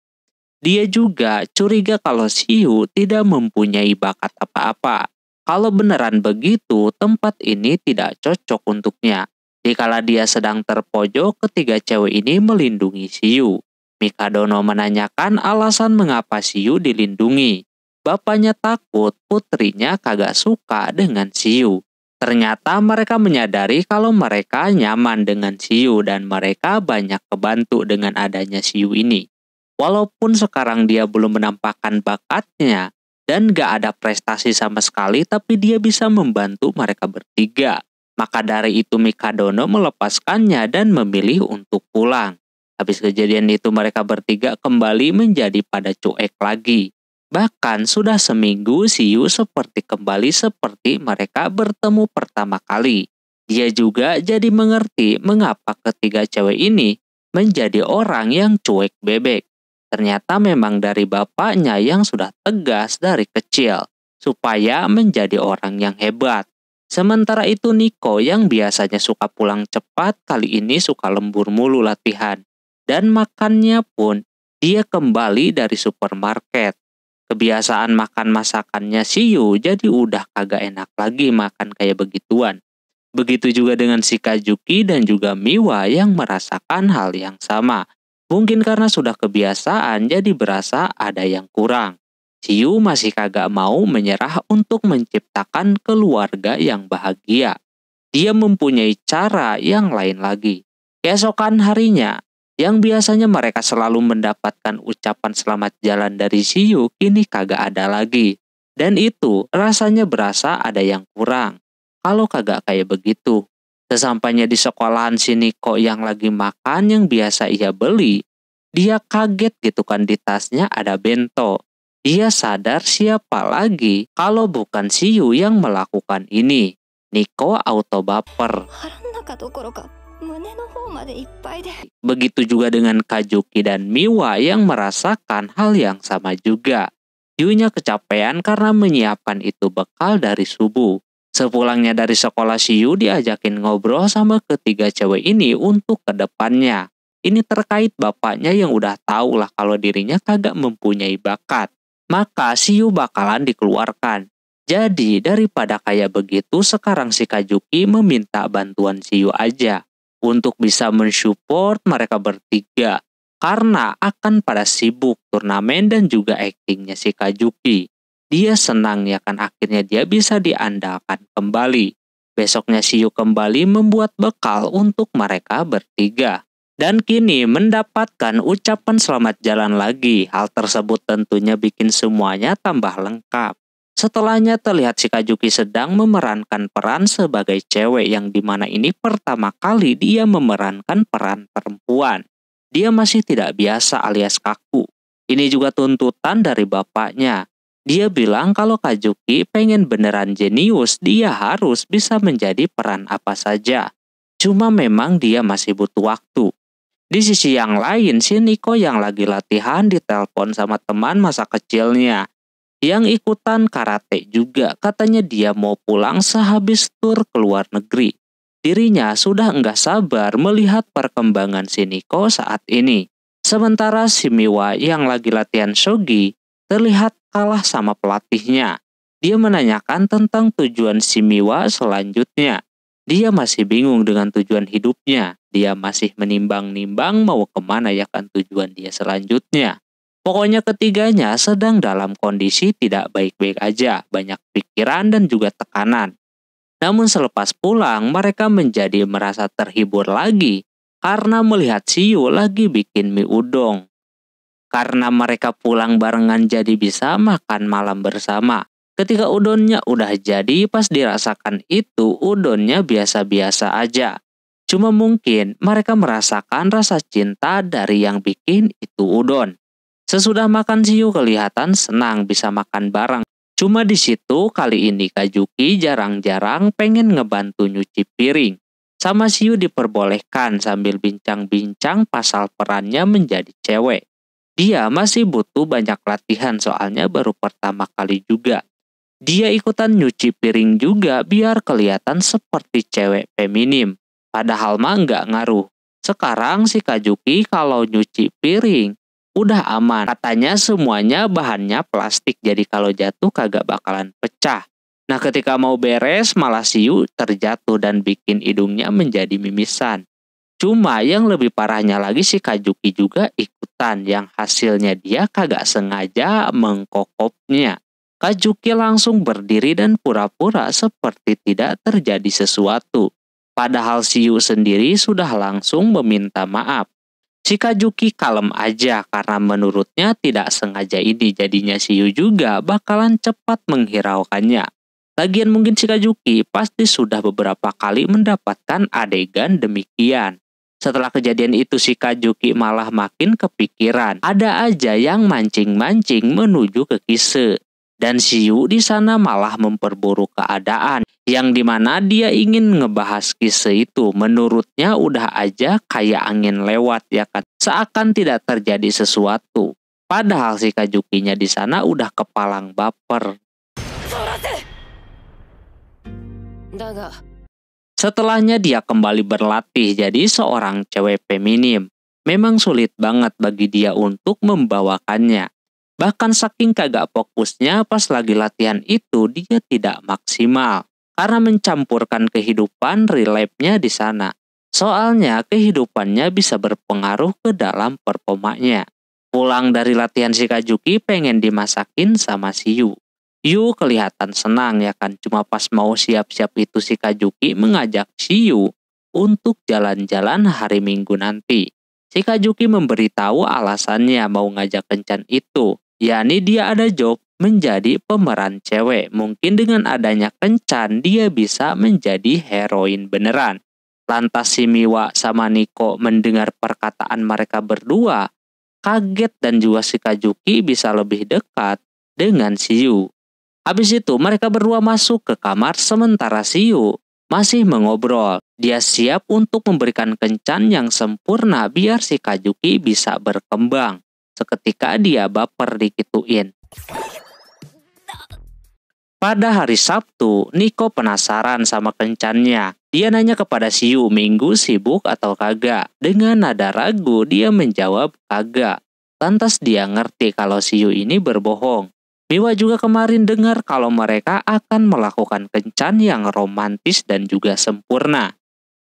Dia juga curiga kalau Siyu tidak mempunyai bakat apa-apa. Kalau beneran begitu, tempat ini tidak cocok untuknya. Dikala dia sedang terpojok, ketiga cewek ini melindungi Siyu. Mikadono menanyakan alasan mengapa Siyu dilindungi. Bapaknya takut putrinya kagak suka dengan Siyu. Ternyata mereka menyadari kalau mereka nyaman dengan Siyu dan mereka banyak kebantu dengan adanya Siyu ini. Walaupun sekarang dia belum menampakkan bakatnya dan gak ada prestasi sama sekali, tapi dia bisa membantu mereka bertiga. Maka dari itu Mikadono melepaskannya dan memilih untuk pulang. Habis kejadian itu mereka bertiga kembali menjadi pada cuek lagi. Bahkan sudah seminggu Siyu seperti kembali seperti mereka bertemu pertama kali. Dia juga jadi mengerti mengapa ketiga cewek ini menjadi orang yang cuek bebek. Ternyata memang dari bapaknya yang sudah tegas dari kecil, supaya menjadi orang yang hebat. Sementara itu Nico yang biasanya suka pulang cepat kali ini suka lembur mulu latihan. Dan makannya pun dia kembali dari supermarket. Kebiasaan makan masakannya Shio jadi udah kagak enak lagi makan kayak begituan. Begitu juga dengan si Kajuki dan juga Miwa yang merasakan hal yang sama. Mungkin karena sudah kebiasaan jadi berasa ada yang kurang. Shio masih kagak mau menyerah untuk menciptakan keluarga yang bahagia. Dia mempunyai cara yang lain lagi. Keesokan harinya, yang biasanya mereka selalu mendapatkan ucapan selamat jalan dari Shio kini kagak ada lagi. Dan itu rasanya berasa ada yang kurang. Kalau kagak kayak begitu. Sesampainya di sekolahan si Nico yang lagi makan yang biasa ia beli, dia kaget gitu kan di tasnya ada bento. Dia sadar siapa lagi kalau bukan Shio yang melakukan ini. Nico auto baper. Begitu juga dengan Kajuki dan Miwa yang merasakan hal yang sama juga. Yunya kecapean karena menyiapkan itu bekal dari subuh. Sepulangnya dari sekolah Shio diajakin ngobrol sama ketiga cewek ini untuk ke depannya. Ini terkait bapaknya yang udah tahu lah kalau dirinya kagak mempunyai bakat. Maka Shio bakalan dikeluarkan. Jadi daripada kayak begitu sekarang si Kajuki meminta bantuan Shio aja untuk bisa mensupport mereka bertiga. Karena akan pada sibuk turnamen dan juga aktingnya si Kajuki. Dia senang ya kan akhirnya dia bisa diandalkan kembali. Besoknya Shio kembali membuat bekal untuk mereka bertiga. Dan kini mendapatkan ucapan selamat jalan lagi. Hal tersebut tentunya bikin semuanya tambah lengkap. Setelahnya terlihat si Kajuki sedang memerankan peran sebagai cewek yang dimana ini pertama kali dia memerankan peran perempuan. Dia masih tidak biasa alias kaku. Ini juga tuntutan dari bapaknya. Dia bilang kalau Kajuki pengen beneran jenius, dia harus bisa menjadi peran apa saja. Cuma memang dia masih butuh waktu. Di sisi yang lain, si Nico yang lagi latihan ditelepon sama teman masa kecilnya. Yang ikutan karate juga, katanya dia mau pulang sehabis tur ke luar negeri. Dirinya sudah enggak sabar melihat perkembangan si Nico saat ini. Sementara si Miwa yang lagi latihan shogi terlihat kalah sama pelatihnya. Dia menanyakan tentang tujuan si Miwa selanjutnya. Dia masih bingung dengan tujuan hidupnya. Dia masih menimbang-nimbang mau kemana ya kan tujuan dia selanjutnya. Pokoknya ketiganya sedang dalam kondisi tidak baik-baik aja. Banyak pikiran dan juga tekanan. Namun selepas pulang mereka menjadi merasa terhibur lagi. Karena melihat Shio lagi bikin mie udon. Karena mereka pulang barengan jadi bisa makan malam bersama. Ketika udonnya udah jadi, pas dirasakan itu udonnya biasa-biasa aja. Cuma mungkin mereka merasakan rasa cinta dari yang bikin itu udon. Sesudah makan Shio kelihatan senang bisa makan bareng. Cuma di situ kali ini Kajuki jarang-jarang pengen ngebantu nyuci piring. Sama Shio diperbolehkan sambil bincang-bincang pasal perannya menjadi cewek. Dia masih butuh banyak latihan soalnya baru pertama kali juga. Dia ikutan nyuci piring juga biar kelihatan seperti cewek feminim. Padahal mah nggak ngaruh. Sekarang si Kajuki kalau nyuci piring udah aman. Katanya semuanya bahannya plastik jadi kalau jatuh kagak bakalan pecah. Nah ketika mau beres malah Shio terjatuh dan bikin hidungnya menjadi mimisan. Cuma yang lebih parahnya lagi si Kajuki juga ikutan yang hasilnya dia kagak sengaja mengkokopnya. Kajuki langsung berdiri dan pura-pura seperti tidak terjadi sesuatu. Padahal Shio sendiri sudah langsung meminta maaf. Si Kajuki kalem aja karena menurutnya tidak sengaja ini jadinya Shio juga bakalan cepat menghiraukannya. Lagian mungkin si Kajuki pasti sudah beberapa kali mendapatkan adegan demikian. Setelah kejadian itu si Kajuki malah makin kepikiran. Ada aja yang mancing-mancing menuju ke Kise. Dan Shio di sana malah memperburuk keadaan. Yang dimana dia ingin ngebahas Kise itu. Menurutnya udah aja kayak angin lewat ya kan. Seakan tidak terjadi sesuatu. Padahal si Kajukinya di sana udah kepalang baper. Setelahnya dia kembali berlatih jadi seorang cewek feminim. Memang sulit banget bagi dia untuk membawakannya. Bahkan saking kagak fokusnya pas lagi latihan itu dia tidak maksimal. Karena mencampurkan kehidupan real life-nya di sana. Soalnya kehidupannya bisa berpengaruh ke dalam performanya. Pulang dari latihan si Kajuki pengen dimasakin sama si Yu. Yu kelihatan senang ya kan, cuma pas mau siap-siap itu si Kajuki mengajak si Yu untuk jalan-jalan hari Minggu nanti. Si Kajuki memberitahu alasannya mau ngajak kencan itu, yakni dia ada job menjadi pemeran cewek. Mungkin dengan adanya kencan dia bisa menjadi heroin beneran. Lantas si Miwa sama Niko mendengar perkataan mereka berdua, kaget dan juga si Kajuki bisa lebih dekat dengan si Yu. Habis itu mereka berdua masuk ke kamar sementara si Yu masih mengobrol. Dia siap untuk memberikan kencan yang sempurna biar si Kajuki bisa berkembang. Seketika dia baper dikituin. Pada hari Sabtu, Niko penasaran sama kencannya. Dia nanya kepada si Yu minggu sibuk atau kagak. Dengan nada ragu dia menjawab kagak. Lantas dia ngerti kalau si Yu ini berbohong. Miwa juga kemarin dengar kalau mereka akan melakukan kencan yang romantis dan juga sempurna.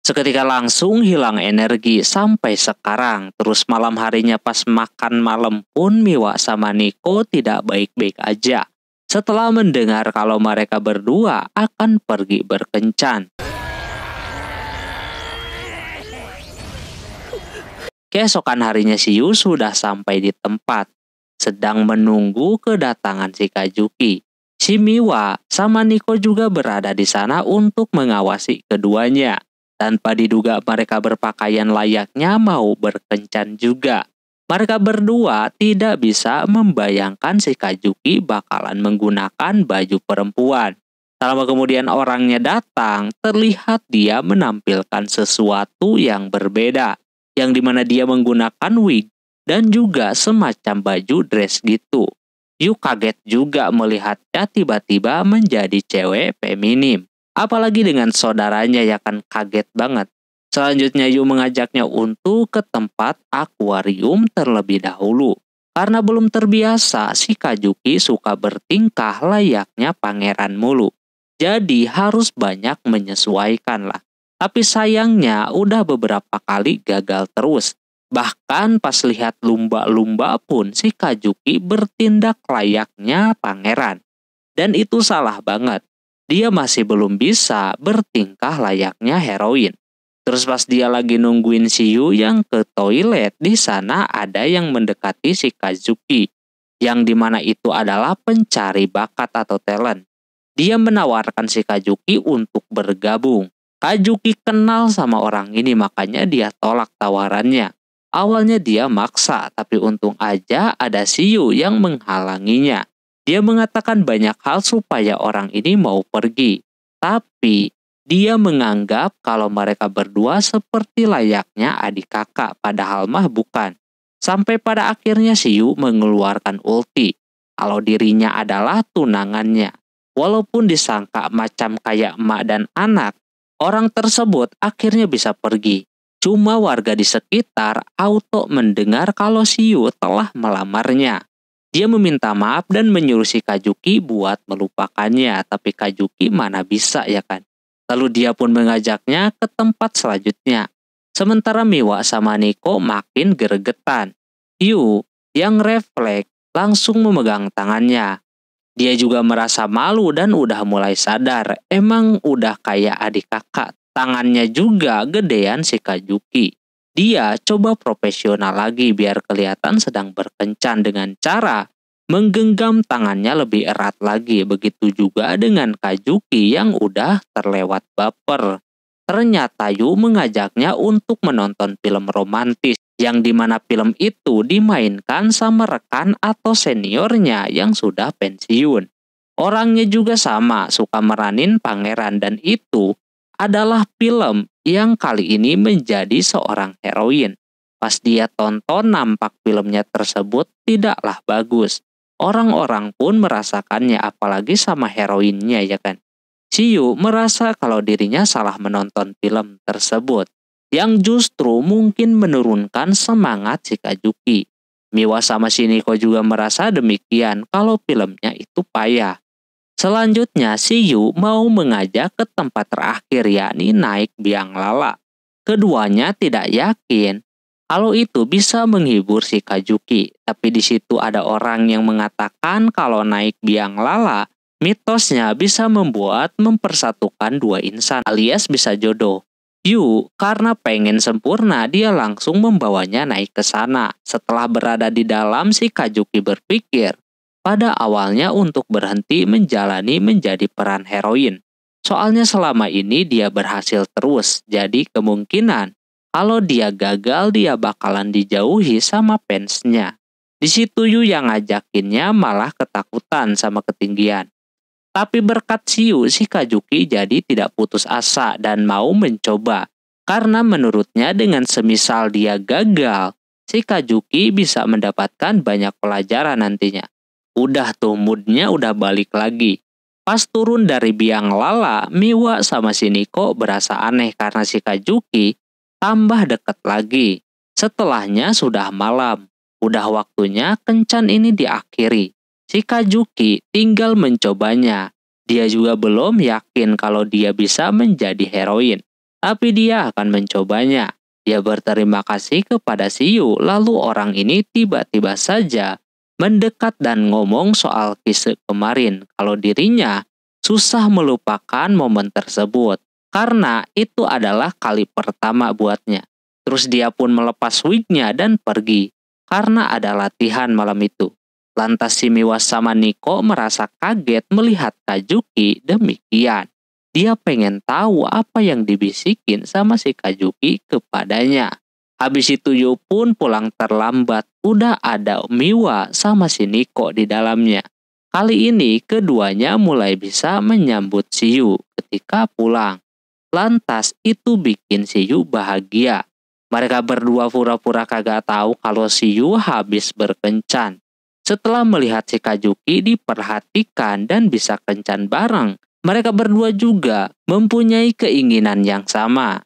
Seketika langsung hilang energi sampai sekarang. Terus malam harinya pas makan malam pun Miwa sama Niko tidak baik-baik aja. Setelah mendengar kalau mereka berdua akan pergi berkencan. Keesokan harinya si Yu sudah sampai di tempat. Sedang menunggu kedatangan si Kajuki. Si Miwa sama Niko juga berada di sana untuk mengawasi keduanya. Tanpa diduga mereka berpakaian layaknya mau berkencan juga. Mereka berdua tidak bisa membayangkan si Kajuki bakalan menggunakan baju perempuan. Tak lama kemudian orangnya datang, terlihat dia menampilkan sesuatu yang berbeda. Yang dimana dia menggunakan wig dan juga semacam baju dress gitu. Yu kaget juga melihatnya tiba-tiba menjadi cewek feminim. Apalagi dengan saudaranya ya kan kaget banget. Selanjutnya Yu mengajaknya untuk ke tempat akuarium terlebih dahulu. Karena belum terbiasa si Kajuki suka bertingkah layaknya pangeran mulu. Jadi harus banyak menyesuaikan lah. Tapi sayangnya udah beberapa kali gagal terus. Bahkan pas lihat lumba-lumba pun si Kajuki bertindak layaknya pangeran. Dan itu salah banget. Dia masih belum bisa bertingkah layaknya heroin. Terus pas dia lagi nungguin si Yu yang ke toilet, di sana ada yang mendekati si Kazuki. Yang dimana itu adalah pencari bakat atau talent. Dia menawarkan si Kajuki untuk bergabung. Kajuki kenal sama orang ini makanya dia tolak tawarannya. Awalnya dia maksa, tapi untung aja ada si Yu yang menghalanginya. Dia mengatakan banyak hal supaya orang ini mau pergi. Tapi dia menganggap kalau mereka berdua seperti layaknya adik kakak, padahal mah bukan. Sampai pada akhirnya si Yu mengeluarkan ulti, kalau dirinya adalah tunangannya. Walaupun disangka macam kayak emak dan anak, orang tersebut akhirnya bisa pergi. Cuma warga di sekitar auto mendengar kalau si Yu telah melamarnya. Dia meminta maaf dan menyuruh si Kajuki buat melupakannya, tapi Kajuki mana bisa ya kan. Lalu dia pun mengajaknya ke tempat selanjutnya. Sementara Miwa sama Niko makin gregetan. Yu yang refleks langsung memegang tangannya. Dia juga merasa malu dan udah mulai sadar, emang udah kayak adik kakak. Tangannya juga gedean si Kajuki. Dia coba profesional lagi biar kelihatan sedang berkencan dengan cara menggenggam tangannya lebih erat lagi. Begitu juga dengan Kajuki yang udah terlewat baper. Ternyata Yu mengajaknya untuk menonton film romantis yang dimana film itu dimainkan sama rekan atau seniornya yang sudah pensiun. Orangnya juga sama, suka meranin pangeran dan itu adalah film yang kali ini menjadi seorang heroin. Pas dia tonton nampak filmnya tersebut tidaklah bagus. Orang-orang pun merasakannya apalagi sama heroinnya ya kan. Shiyu merasa kalau dirinya salah menonton film tersebut, yang justru mungkin menurunkan semangat si Kajuki. Miwa sama Shiniko juga merasa demikian kalau filmnya itu payah. Selanjutnya, Shiyu mau mengajak ke tempat terakhir yakni naik biang lala. Keduanya tidak yakin kalau itu bisa menghibur si Kajuki, tapi di situ ada orang yang mengatakan kalau naik biang lala, mitosnya bisa mempersatukan dua insan alias bisa jodoh. Yu, karena pengen sempurna, dia langsung membawanya naik ke sana. Setelah berada di dalam, si Kajuki berpikir, pada awalnya untuk berhenti menjadi peran heroin. Soalnya selama ini dia berhasil terus, jadi kemungkinan kalau dia gagal dia bakalan dijauhi sama fansnya. Di situ Yu yang ngajakinnya malah ketakutan sama ketinggian. Tapi berkat Shiyu, si Kajuki jadi tidak putus asa dan mau mencoba. Karena menurutnya dengan semisal dia gagal, si Kajuki bisa mendapatkan banyak pelajaran nantinya. Udah tuh moodnya udah balik lagi. Pas turun dari biang lala, Miwa sama Shiniko berasa aneh karena si Kajuki tambah deket lagi. Setelahnya sudah malam. Udah waktunya kencan ini diakhiri. Si Kajuki tinggal mencobanya. Dia juga belum yakin kalau dia bisa menjadi heroin. Tapi dia akan mencobanya. Dia berterima kasih kepada Shiyu, lalu orang ini tiba-tiba saja mendekat dan ngomong soal kisah kemarin. Kalau dirinya susah melupakan momen tersebut. Karena itu adalah kali pertama buatnya. Terus dia pun melepas wignya dan pergi. Karena ada latihan malam itu. Lantas si Miwa sama Niko merasa kaget melihat Kajuki demikian. Dia pengen tahu apa yang dibisikin sama si Kajuki kepadanya. Habis itu Yu pun pulang terlambat. Udah ada Miwa sama si Niko di dalamnya. Kali ini keduanya mulai bisa menyambut si Yu ketika pulang. Lantas itu bikin si Yu bahagia. Mereka berdua pura-pura kagak tahu kalau si Yu habis berkencan. Setelah melihat si Kajuki diperhatikan dan bisa kencan bareng, mereka berdua juga mempunyai keinginan yang sama.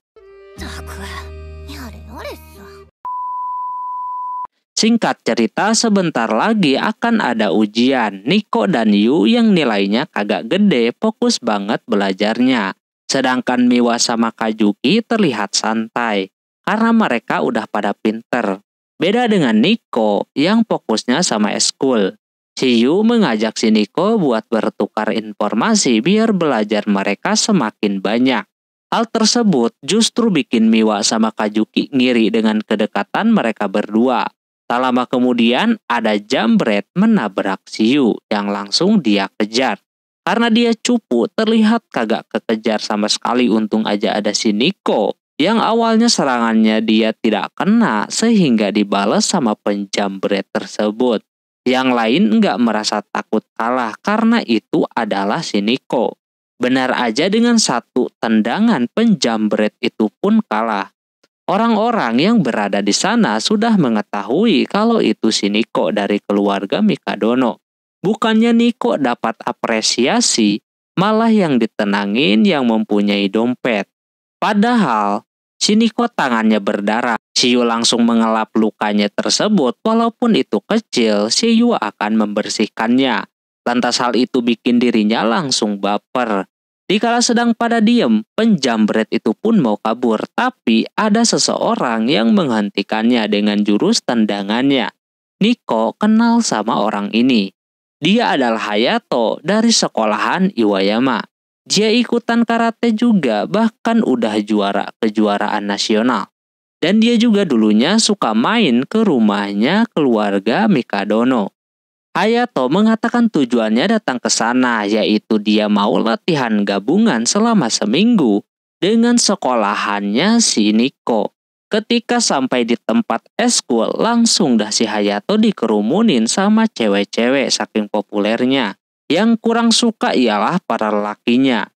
Singkat cerita, sebentar lagi akan ada ujian. Niko dan Yu yang nilainya kagak gede fokus banget belajarnya. Sedangkan Miwa sama Kajuki terlihat santai, karena mereka udah pada pinter. Beda dengan Niko yang fokusnya sama eskul. Shiyu mengajak si Niko buat bertukar informasi biar belajar mereka semakin banyak. Hal tersebut justru bikin Miwa sama Kajuki ngiri dengan kedekatan mereka berdua. Tak lama kemudian ada jambret menabrak Shiyu yang langsung dia kejar. Karena dia cupu terlihat kagak kekejar sama sekali, untung aja ada si Niko. Yang awalnya serangannya dia tidak kena sehingga dibalas sama penjambret tersebut. Yang lain nggak merasa takut kalah karena itu adalah si Niko. Benar aja dengan satu tendangan penjambret itu pun kalah. Orang-orang yang berada di sana sudah mengetahui kalau itu si Niko dari keluarga Mikadono. Bukannya Niko dapat apresiasi, malah yang ditenangin yang mempunyai dompet. Padahal Shiniko tangannya berdarah. Shiyu langsung mengelap lukanya tersebut. Walaupun itu kecil, Shiyu akan membersihkannya. Lantas hal itu bikin dirinya langsung baper. Dikala sedang pada diem, penjambret itu pun mau kabur. Tapi ada seseorang yang menghentikannya dengan jurus tendangannya. Niko kenal sama orang ini. Dia adalah Hayato dari sekolahan Iwayama. Dia ikutan karate juga, bahkan udah juara kejuaraan nasional. Dan dia juga dulunya suka main ke rumahnya keluarga Mikadono. Hayato mengatakan tujuannya datang ke sana, yaitu dia mau latihan gabungan selama seminggu dengan sekolahannya si Niko. Ketika sampai di tempat eskul, langsung dah si Hayato dikerumunin sama cewek-cewek saking populernya. Yang kurang suka ialah para lelakinya.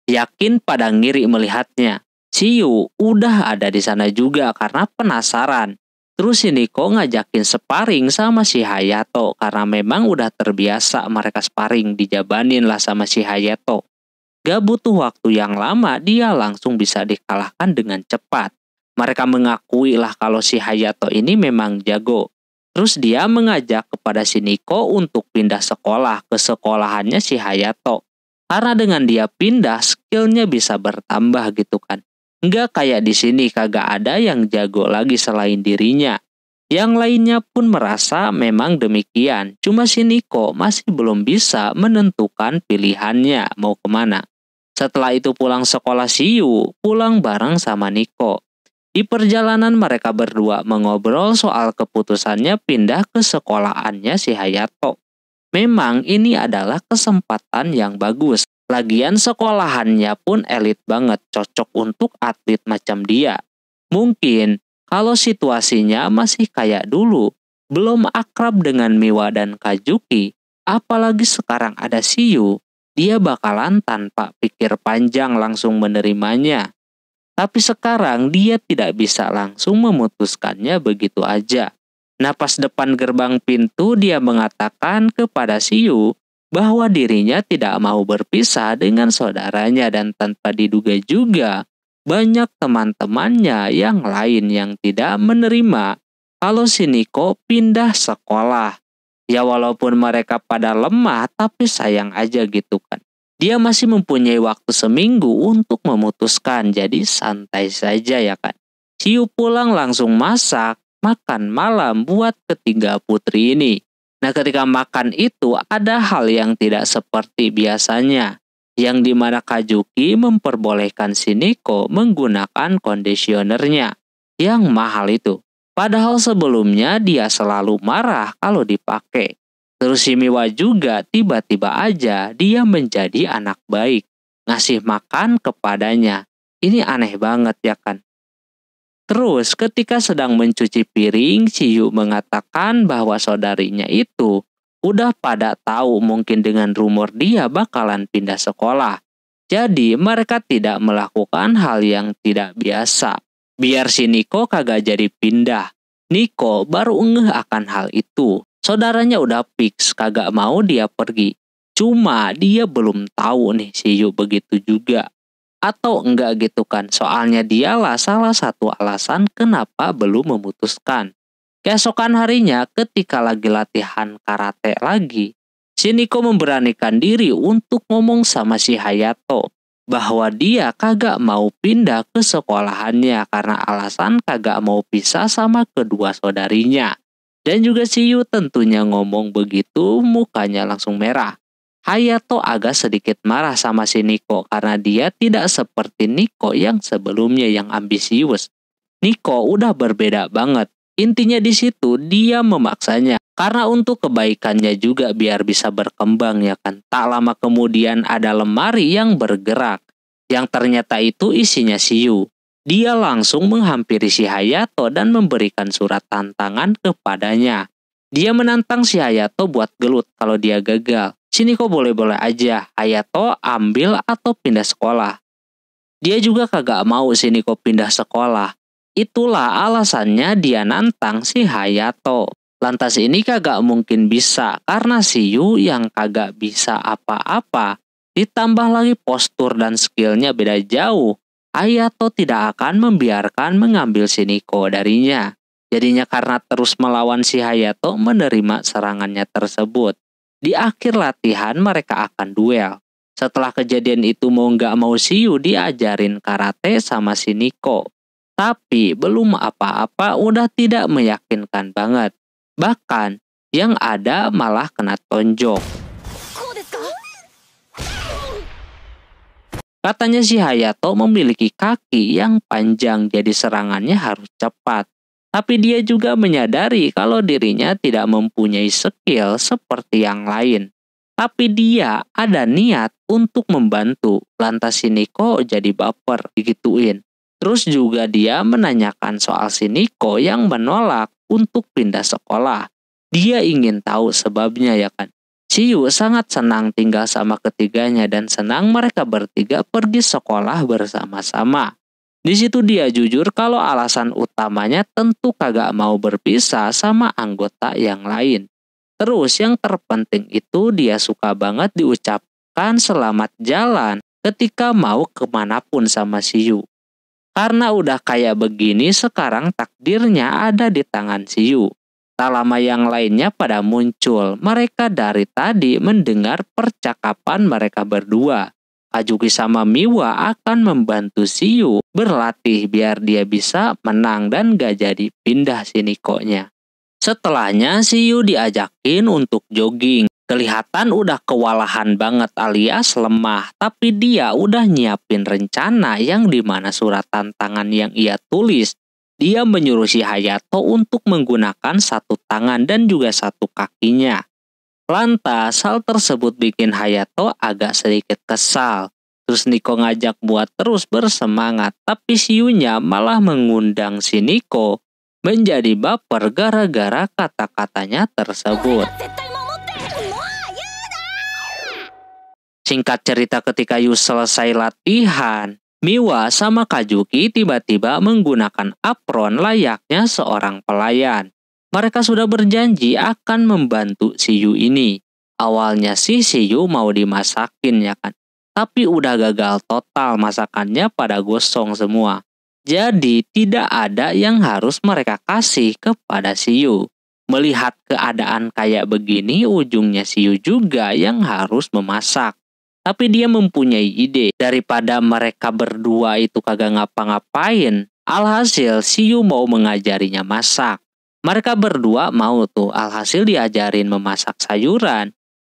Yakin pada ngiri melihatnya. Shiyu udah ada di sana juga karena penasaran. Terus si Niko ngajakin sparring sama si Hayato karena memang udah terbiasa mereka sparring, dijabanin lah sama si Hayato. Gak butuh waktu yang lama, dia langsung bisa dikalahkan dengan cepat. Mereka mengakui lah kalau si Hayato ini memang jago. Terus dia mengajak kepada si Nico untuk pindah sekolah ke sekolahannya si Hayato. Karena dengan dia pindah, skillnya bisa bertambah gitu kan. Nggak kayak di sini kagak ada yang jago lagi selain dirinya. Yang lainnya pun merasa memang demikian. Cuma si Nico masih belum bisa menentukan pilihannya mau kemana. Setelah itu pulang sekolah si Yu, pulang bareng sama Nico. Di perjalanan mereka berdua mengobrol soal keputusannya pindah ke sekolahannya si Hayato. Memang ini adalah kesempatan yang bagus. Lagian sekolahannya pun elit banget, cocok untuk atlet macam dia. Mungkin kalau situasinya masih kayak dulu, belum akrab dengan Miwa dan Kajuki, apalagi sekarang ada Shiyu, dia bakalan tanpa pikir panjang langsung menerimanya. Tapi sekarang dia tidak bisa langsung memutuskannya begitu aja. Nah, pas depan gerbang pintu dia mengatakan kepada Shiyu bahwa dirinya tidak mau berpisah dengan saudaranya dan tanpa diduga juga banyak teman-temannya yang lain yang tidak menerima kalau si Nico pindah sekolah. Ya walaupun mereka pada lemah tapi sayang aja gitu kan. Dia masih mempunyai waktu seminggu untuk memutuskan, jadi santai saja ya kan. Shiyu pulang langsung makan malam buat ketiga putri ini. Nah ketika makan itu ada hal yang tidak seperti biasanya. Yang dimana Kajuki memperbolehkan si Nico menggunakan kondisionernya yang mahal itu. Padahal sebelumnya dia selalu marah kalau dipakai. Terus si Miwa juga tiba-tiba aja dia menjadi anak baik. Ngasih makan kepadanya. Ini aneh banget ya kan. Terus ketika sedang mencuci piring, Shiyu mengatakan bahwa saudarinya itu udah pada tahu mungkin dengan rumor dia bakalan pindah sekolah. Jadi mereka tidak melakukan hal yang tidak biasa. Biar si Nico kagak jadi pindah. Nico baru ngeh akan hal itu. Saudaranya udah fix kagak mau dia pergi. Cuma dia belum tahu nih Shiyu begitu juga. Atau enggak gitu kan. Soalnya dialah salah satu alasan kenapa belum memutuskan. Keesokan harinya ketika lagi latihan karate lagi, si Nico memberanikan diri untuk ngomong sama si Hayato bahwa dia kagak mau pindah ke sekolahannya karena alasan kagak mau pisah sama kedua saudarinya. Dan juga Shiyu tentunya ngomong begitu mukanya langsung merah. Hayato agak sedikit marah sama si Nico karena dia tidak seperti Nico yang sebelumnya yang ambisius. Nico udah berbeda banget. Intinya di situ dia memaksanya karena untuk kebaikannya juga biar bisa berkembang ya kan. Tak lama kemudian ada lemari yang bergerak yang ternyata itu isinya Shiyu. Dia langsung menghampiri si Hayato dan memberikan surat tantangan kepadanya. Dia menantang si Hayato buat gelut kalau dia gagal. Si Nico boleh-boleh aja, Hayato ambil atau pindah sekolah. Dia juga kagak mau si Nico pindah sekolah. Itulah alasannya dia nantang si Hayato. Lantas ini kagak mungkin bisa karena si Yu yang kagak bisa apa-apa. Ditambah lagi postur dan skillnya beda jauh. Hayato tidak akan membiarkan mengambil si Nico darinya. Jadinya karena terus melawan si Hayato menerima serangannya tersebut. Di akhir latihan mereka akan duel. Setelah kejadian itu mau nggak mau Shiyu diajarin karate sama si Nico. Tapi belum apa-apa udah tidak meyakinkan banget. Bahkan yang ada malah kena tonjok. Katanya si Hayato memiliki kaki yang panjang jadi serangannya harus cepat. Tapi dia juga menyadari kalau dirinya tidak mempunyai skill seperti yang lain. Tapi dia ada niat untuk membantu. Lantas si Nico jadi baper digituin. Terus juga dia menanyakan soal si Nico yang menolak untuk pindah sekolah. Dia ingin tahu sebabnya ya kan. Shiyu sangat senang tinggal sama ketiganya dan senang mereka bertiga pergi sekolah bersama-sama. Di situ dia jujur kalau alasan utamanya tentu kagak mau berpisah sama anggota yang lain. Terus yang terpenting itu dia suka banget diucapkan selamat jalan ketika mau kemanapun sama si Yu. Karena udah kayak begini, sekarang takdirnya ada di tangan si Yu. Tak lama yang lainnya pada muncul. Mereka dari tadi mendengar percakapan mereka berdua. Kajuki sama Miwa akan membantu si Yu berlatih biar dia bisa menang dan gak jadi pindah si Niko-nya. Setelahnya si Yu diajakin untuk jogging. Kelihatan udah kewalahan banget alias lemah, tapi dia udah nyiapin rencana yang dimana surat tantangan yang ia tulis. Dia menyuruh si Hayato untuk menggunakan satu tangan dan juga satu kakinya. Lantas hal tersebut bikin Hayato agak sedikit kesal. Terus Niko ngajak buat terus bersemangat, tapi si Yu-nya malah mengundang si Niko menjadi baper gara-gara kata-katanya tersebut. Singkat cerita, ketika Yu selesai latihan, Miwa sama Kajuki tiba-tiba menggunakan apron layaknya seorang pelayan. Mereka sudah berjanji akan membantu si Yu ini. Awalnya sih si Yu mau dimasakin ya kan, tapi udah gagal total, masakannya pada gosong semua. Jadi tidak ada yang harus mereka kasih kepada si Yu. Melihat keadaan kayak begini, ujungnya si Yu juga yang harus memasak. Tapi dia mempunyai ide, daripada mereka berdua itu kagak ngapa-ngapain, alhasil si Yu mau mengajarinya masak. Mereka berdua mau tuh, alhasil diajarin memasak sayuran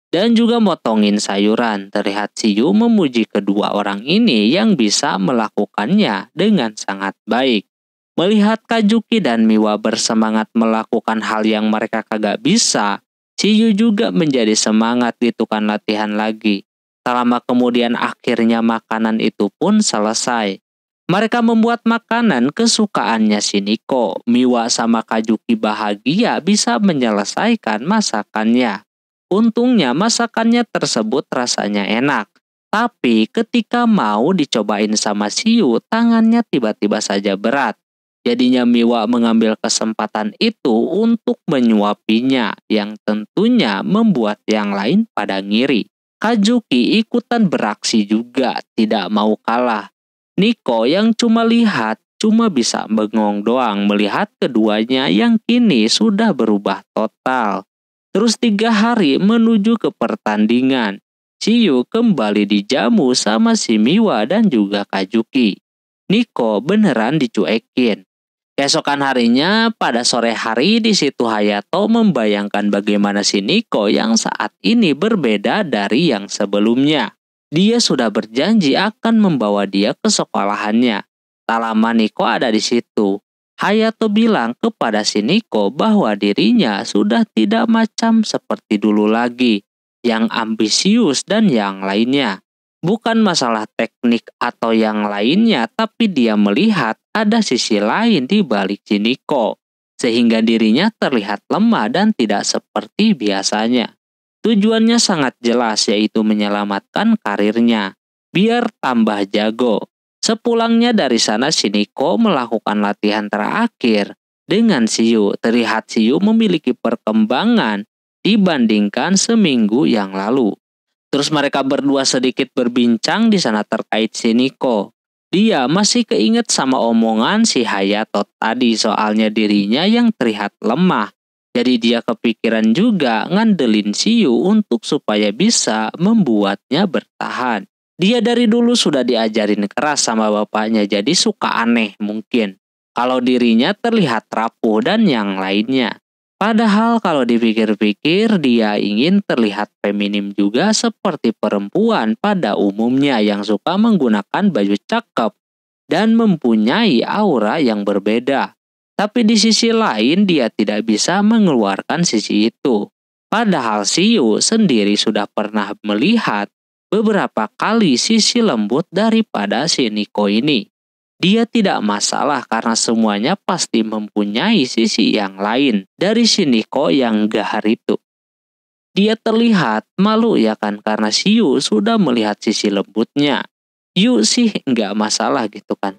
dan juga motongin sayuran. Terlihat si Yu memuji kedua orang ini yang bisa melakukannya dengan sangat baik. Melihat Kajuki dan Miwa bersemangat melakukan hal yang mereka kagak bisa, si Yu juga menjadi semangat gitu kan latihan lagi. Tak lama kemudian akhirnya makanan itu pun selesai. Mereka membuat makanan kesukaannya si Niko. Miwa sama Kajuki bahagia bisa menyelesaikan masakannya. Untungnya masakannya tersebut rasanya enak. Tapi ketika mau dicobain sama si Yu, tangannya tiba-tiba saja berat. Jadinya Miwa mengambil kesempatan itu untuk menyuapinya, yang tentunya membuat yang lain pada ngiri. Kajuki ikutan beraksi juga, tidak mau kalah. Niko yang cuma lihat, cuma bisa bengong doang melihat keduanya yang kini sudah berubah total. Terus 3 hari menuju ke pertandingan. Si Yu kembali dijamu sama si Miwa dan juga Kajuki. Niko beneran dicuekin. Keesokan harinya, pada sore hari di situ Hayato membayangkan bagaimana si Niko yang saat ini berbeda dari yang sebelumnya. Dia sudah berjanji akan membawa dia ke sekolahannya. Tak lama Niko ada di situ. Hayato bilang kepada si Niko bahwa dirinya sudah tidak macam seperti dulu lagi, yang ambisius dan yang lainnya. Bukan masalah teknik atau yang lainnya, tapi dia melihat ada sisi lain di balik si Niko, sehingga dirinya terlihat lemah dan tidak seperti biasanya. Tujuannya sangat jelas, yaitu menyelamatkan karirnya, biar tambah jago. Sepulangnya dari sana si Niko melakukan latihan terakhir dengan si Yu. Terlihat si Yu memiliki perkembangan dibandingkan seminggu yang lalu. Terus mereka berdua sedikit berbincang di sana terkait si Niko. Dia masih keinget sama omongan si Hayato tadi, soalnya dirinya yang terlihat lemah. Jadi dia kepikiran juga ngandelin si Yu untuk supaya bisa membuatnya bertahan. Dia dari dulu sudah diajarin keras sama bapaknya, jadi suka aneh mungkin kalau dirinya terlihat rapuh dan yang lainnya. Padahal kalau dipikir-pikir dia ingin terlihat feminim juga seperti perempuan pada umumnya yang suka menggunakan baju cakep dan mempunyai aura yang berbeda. Tapi di sisi lain dia tidak bisa mengeluarkan sisi itu. Padahal si Yu sendiri sudah pernah melihat beberapa kali sisi lembut daripada si Niko ini. Dia tidak masalah karena semuanya pasti mempunyai sisi yang lain dari si Niko yang gahar itu. Dia terlihat malu ya kan karena si Yu sudah melihat sisi lembutnya. Yu sih nggak masalah gitu kan.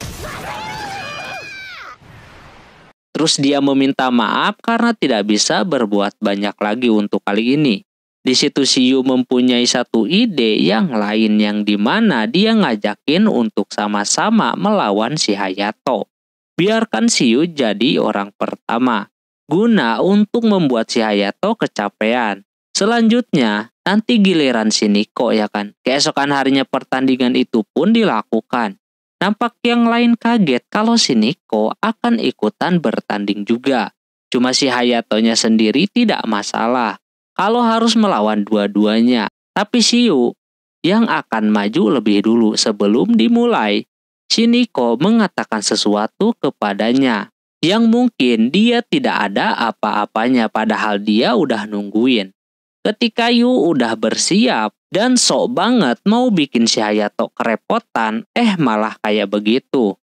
Terus dia meminta maaf karena tidak bisa berbuat banyak lagi untuk kali ini. Di situ Shio mempunyai satu ide yang lain yang dimana dia ngajakin untuk sama-sama melawan si Hayato. Biarkan Shio jadi orang pertama, guna untuk membuat si Hayato kecapean. Selanjutnya, nanti giliran si Nico ya kan. Keesokan harinya pertandingan itu pun dilakukan. Nampak yang lain kaget kalau si Nico akan ikutan bertanding juga. Cuma si Hayatonya sendiri tidak masalah kalau harus melawan dua-duanya. Tapi Shio yang akan maju lebih dulu sebelum dimulai. Si Nico mengatakan sesuatu kepadanya yang mungkin dia tidak ada apa-apanya padahal dia udah nungguin. Ketika Yu udah bersiap dan sok banget mau bikin si Hayato kerepotan, malah kayak begitu.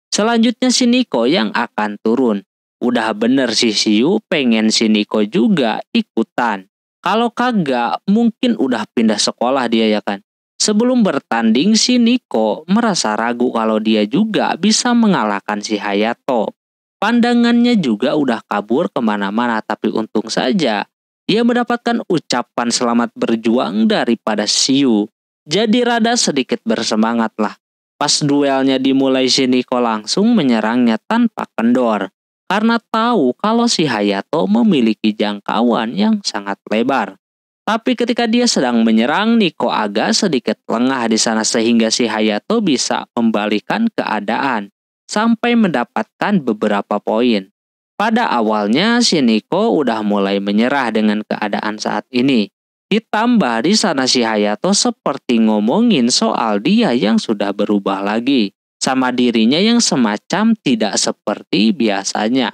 Selanjutnya si Nico yang akan turun. Udah bener si Shio pengen si Nico juga ikutan. Kalau kagak mungkin udah pindah sekolah dia ya kan. Sebelum bertanding si Nico merasa ragu kalau dia juga bisa mengalahkan si Hayato. Pandangannya juga udah kabur kemana-mana tapi untung saja dia mendapatkan ucapan selamat berjuang daripada Shio. Jadi rada sedikit bersemangat lah. Pas duelnya dimulai si Nico langsung menyerangnya tanpa kendor. Karena tahu kalau si Hayato memiliki jangkauan yang sangat lebar. Tapi ketika dia sedang menyerang, Nico agak sedikit lengah di sana sehingga si Hayato bisa membalikan keadaan sampai mendapatkan beberapa poin. Pada awalnya si Nico udah mulai menyerah dengan keadaan saat ini. Ditambah di sana si Hayato seperti ngomongin soal dia yang sudah berubah lagi. Sama dirinya yang semacam tidak seperti biasanya.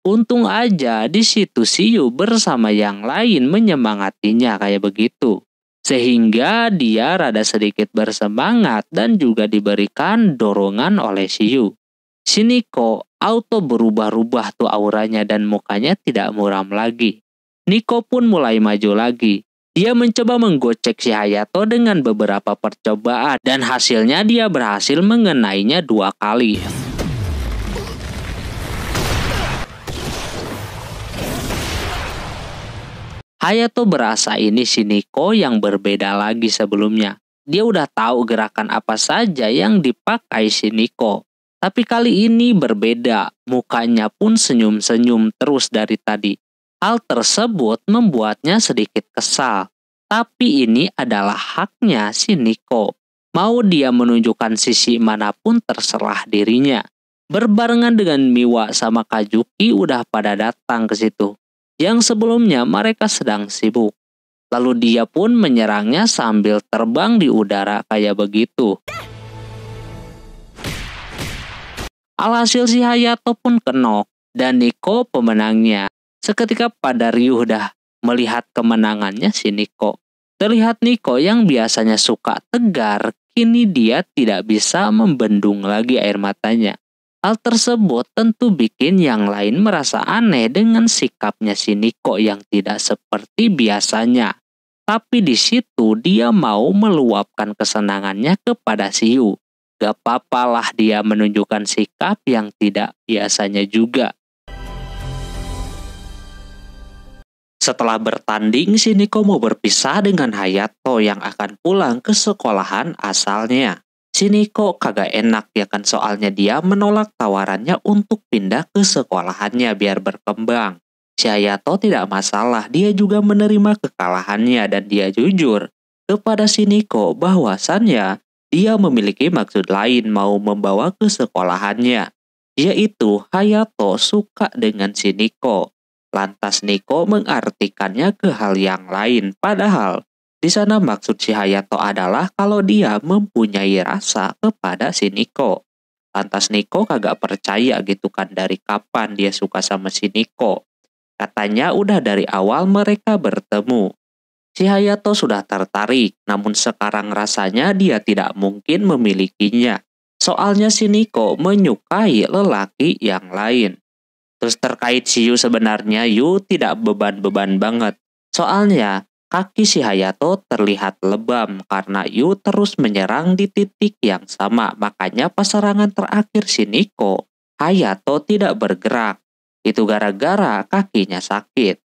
Untung aja di situ Shio bersama yang lain menyemangatinya kayak begitu. Sehingga dia rada sedikit bersemangat dan juga diberikan dorongan oleh Shio. Si Nico auto berubah-ubah tuh auranya dan mukanya tidak muram lagi. Nico pun mulai maju lagi. Dia mencoba menggocek si Hayato dengan beberapa percobaan dan hasilnya dia berhasil mengenainya 2 kali. Hayato berasa ini si Nico yang berbeda lagi sebelumnya. Dia udah tahu gerakan apa saja yang dipakai si Nico. Tapi kali ini berbeda, mukanya pun senyum-senyum terus dari tadi. Hal tersebut membuatnya sedikit kesal. Tapi ini adalah haknya si Nico. Mau dia menunjukkan sisi manapun terserah dirinya. Berbarengan dengan Miwa sama Kajuki udah pada datang ke situ. Yang sebelumnya mereka sedang sibuk. Lalu dia pun menyerangnya sambil terbang di udara kayak begitu. Alhasil si Hayato pun kenok dan Nico pemenangnya. Seketika pada riuh dah melihat kemenangannya si Nico. Terlihat Nico yang biasanya suka tegar, kini dia tidak bisa membendung lagi air matanya. Hal tersebut tentu bikin yang lain merasa aneh dengan sikapnya si Nico yang tidak seperti biasanya. Tapi di situ dia mau meluapkan kesenangannya kepada Shio. Gak papalah dia menunjukkan sikap yang tidak biasanya juga. Setelah bertanding, si Nico mau berpisah dengan Hayato yang akan pulang ke sekolahan asalnya. Si Nico kagak enak ya kan soalnya dia menolak tawarannya untuk pindah ke sekolahannya biar berkembang. Si Hayato tidak masalah, dia juga menerima kekalahannya dan dia jujur kepada si Nico bahwasannya dia memiliki maksud lain mau membawa ke sekolahannya. Yaitu Hayato suka dengan si Nico. Lantas Nico mengartikannya ke hal yang lain. Padahal di sana maksud si Hayato adalah kalau dia mempunyai rasa kepada si Nico. Lantas Nico kagak percaya gitu kan dari kapan dia suka sama si Nico. Katanya udah dari awal mereka bertemu. Si Hayato sudah tertarik, namun sekarang rasanya dia tidak mungkin memilikinya. Soalnya si Nico menyukai lelaki yang lain. Terus terkait si Yu sebenarnya Yu tidak beban-beban banget. Soalnya kaki si Hayato terlihat lebam karena Yu terus menyerang di titik yang sama. Makanya pas serangan terakhir si Nico, Hayato tidak bergerak. Itu gara-gara kakinya sakit.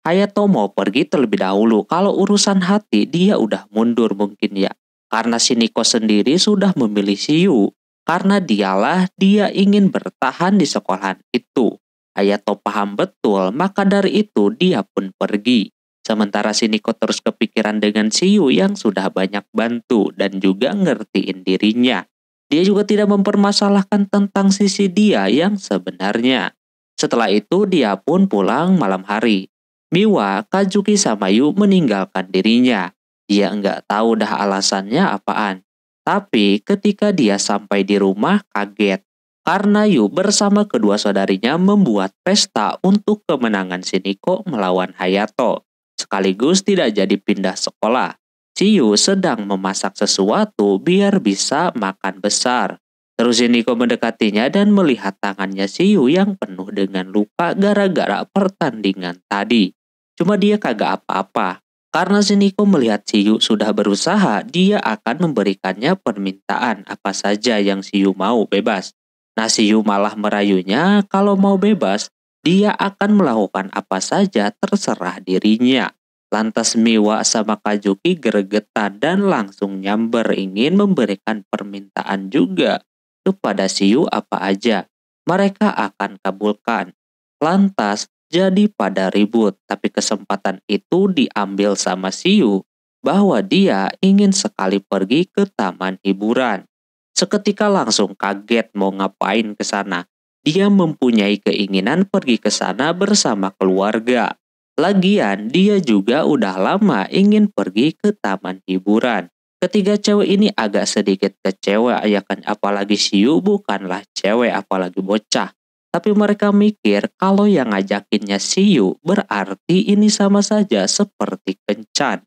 Hayato mau pergi terlebih dahulu. Kalau urusan hati dia udah mundur mungkin ya. Karena si Nico sendiri sudah memilih Shiyuu. Karena dia ingin bertahan di sekolahan itu. Hayato paham betul, maka dari itu dia pun pergi. Sementara si Nico terus kepikiran dengan Shiyuu yang sudah banyak bantu dan juga ngertiin dirinya. Dia juga tidak mempermasalahkan tentang sisi dia yang sebenarnya. Setelah itu dia pun pulang malam hari. Miwa, Kazuki sama Yu meninggalkan dirinya. Dia enggak tahu dah alasannya apaan. Tapi ketika dia sampai di rumah kaget. Karena Yu bersama kedua saudarinya membuat pesta untuk kemenangan si Nico melawan Hayato. Sekaligus tidak jadi pindah sekolah. Si Yu sedang memasak sesuatu biar bisa makan besar. Terus si Nico mendekatinya dan melihat tangannya si Yu yang penuh dengan luka gara-gara pertandingan tadi. Cuma dia kagak apa-apa. Karena si Nico melihat si Yu sudah berusaha, dia akan memberikannya permintaan apa saja yang si Yu mau bebas. Nah si Yu malah merayunya kalau mau bebas, dia akan melakukan apa saja terserah dirinya. Lantas Miwa sama Kazuki gregetan dan langsung nyamber ingin memberikan permintaan juga kepada si Yu apa aja. Mereka akan kabulkan. Lantas jadi pada ribut, tapi kesempatan itu diambil sama si Yu bahwa dia ingin sekali pergi ke taman hiburan. Seketika langsung kaget mau ngapain ke sana. Dia mempunyai keinginan pergi ke sana bersama keluarga. Lagian dia juga udah lama ingin pergi ke taman hiburan. Ketiga cewek ini agak sedikit kecewa ya kan, apalagi si Yu bukanlah cewek apalagi bocah. Tapi mereka mikir kalau yang ngajakinnya si Yu berarti ini sama saja seperti kencan.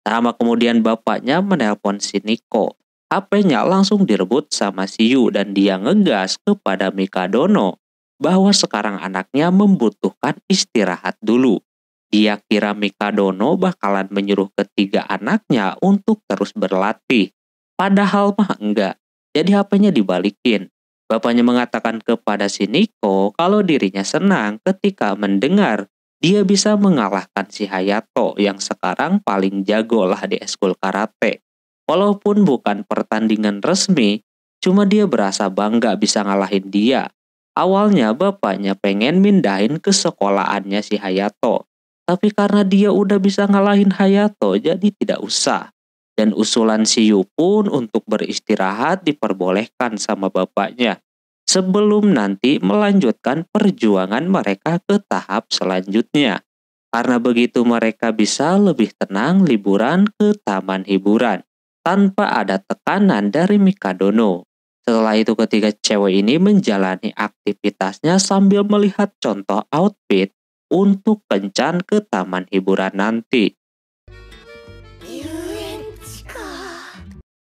Lama kemudian bapaknya menelpon si Nico. HP-nya langsung direbut sama si Yu dan dia ngegas kepada Mikadono bahwa sekarang anaknya membutuhkan istirahat dulu. Dia kira Mikadono bakalan menyuruh ketiga anaknya untuk terus berlatih. Padahal mah enggak. Jadi HP-nya dibalikin. Bapaknya mengatakan kepada si Nico kalau dirinya senang ketika mendengar dia bisa mengalahkan si Hayato yang sekarang paling jago lah di eskul karate. Walaupun bukan pertandingan resmi, cuma dia berasa bangga bisa ngalahin dia. Awalnya bapaknya pengen mindahin ke sekolahannya si Hayato. Tapi karena dia udah bisa ngalahin Hayato jadi tidak usah. Dan usulan si Yu pun untuk beristirahat diperbolehkan sama bapaknya. Sebelum nanti melanjutkan perjuangan mereka ke tahap selanjutnya. Karena begitu mereka bisa lebih tenang liburan ke taman hiburan. Tanpa ada tekanan dari Mikadono. Setelah itu ketiga cewek ini menjalani aktivitasnya sambil melihat contoh outfit untuk kencan ke taman hiburan nanti.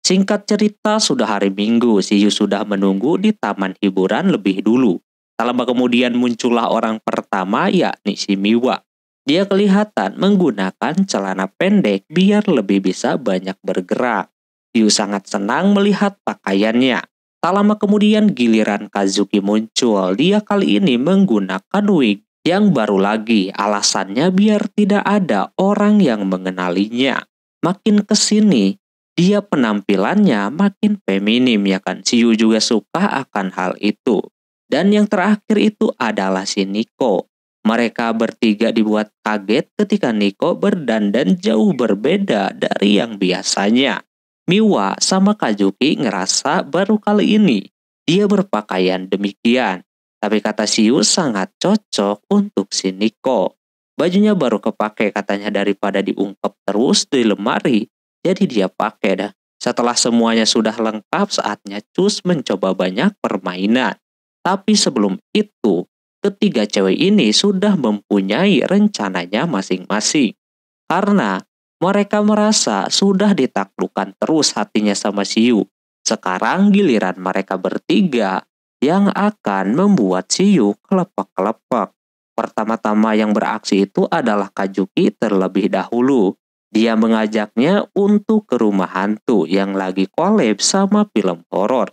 Singkat cerita, sudah hari Minggu, si Yu sudah menunggu di taman hiburan lebih dulu. Tak lama kemudian muncullah orang pertama, yakni si Miwa. Dia kelihatan menggunakan celana pendek biar lebih bisa banyak bergerak. Yu sangat senang melihat pakaiannya. Tak lama kemudian giliran Kazuki muncul. Dia kali ini menggunakan wig yang baru lagi. Alasannya biar tidak ada orang yang mengenalinya. Makin kesini, dia penampilannya makin feminim ya kan. Si Yu juga suka akan hal itu. Dan yang terakhir itu adalah si Nico. Mereka bertiga dibuat kaget ketika Nico berdandan jauh berbeda dari yang biasanya. Miwa sama Kazuki ngerasa baru kali ini dia berpakaian demikian. Tapi kata si Yu sangat cocok untuk si Nico. Bajunya baru kepake katanya daripada diungkep terus di lemari. Jadi dia pakai dah. Setelah semuanya sudah lengkap saatnya cus mencoba banyak permainan. Tapi sebelum itu, ketiga cewek ini sudah mempunyai rencananya masing-masing. Karena mereka merasa sudah ditaklukkan terus hatinya sama si Yu. Sekarang giliran mereka bertiga yang akan membuat si Yu kelepek-kelepek. Pertama-tama yang beraksi itu adalah Kazuki terlebih dahulu. Dia mengajaknya untuk ke rumah hantu yang lagi collab sama film horor.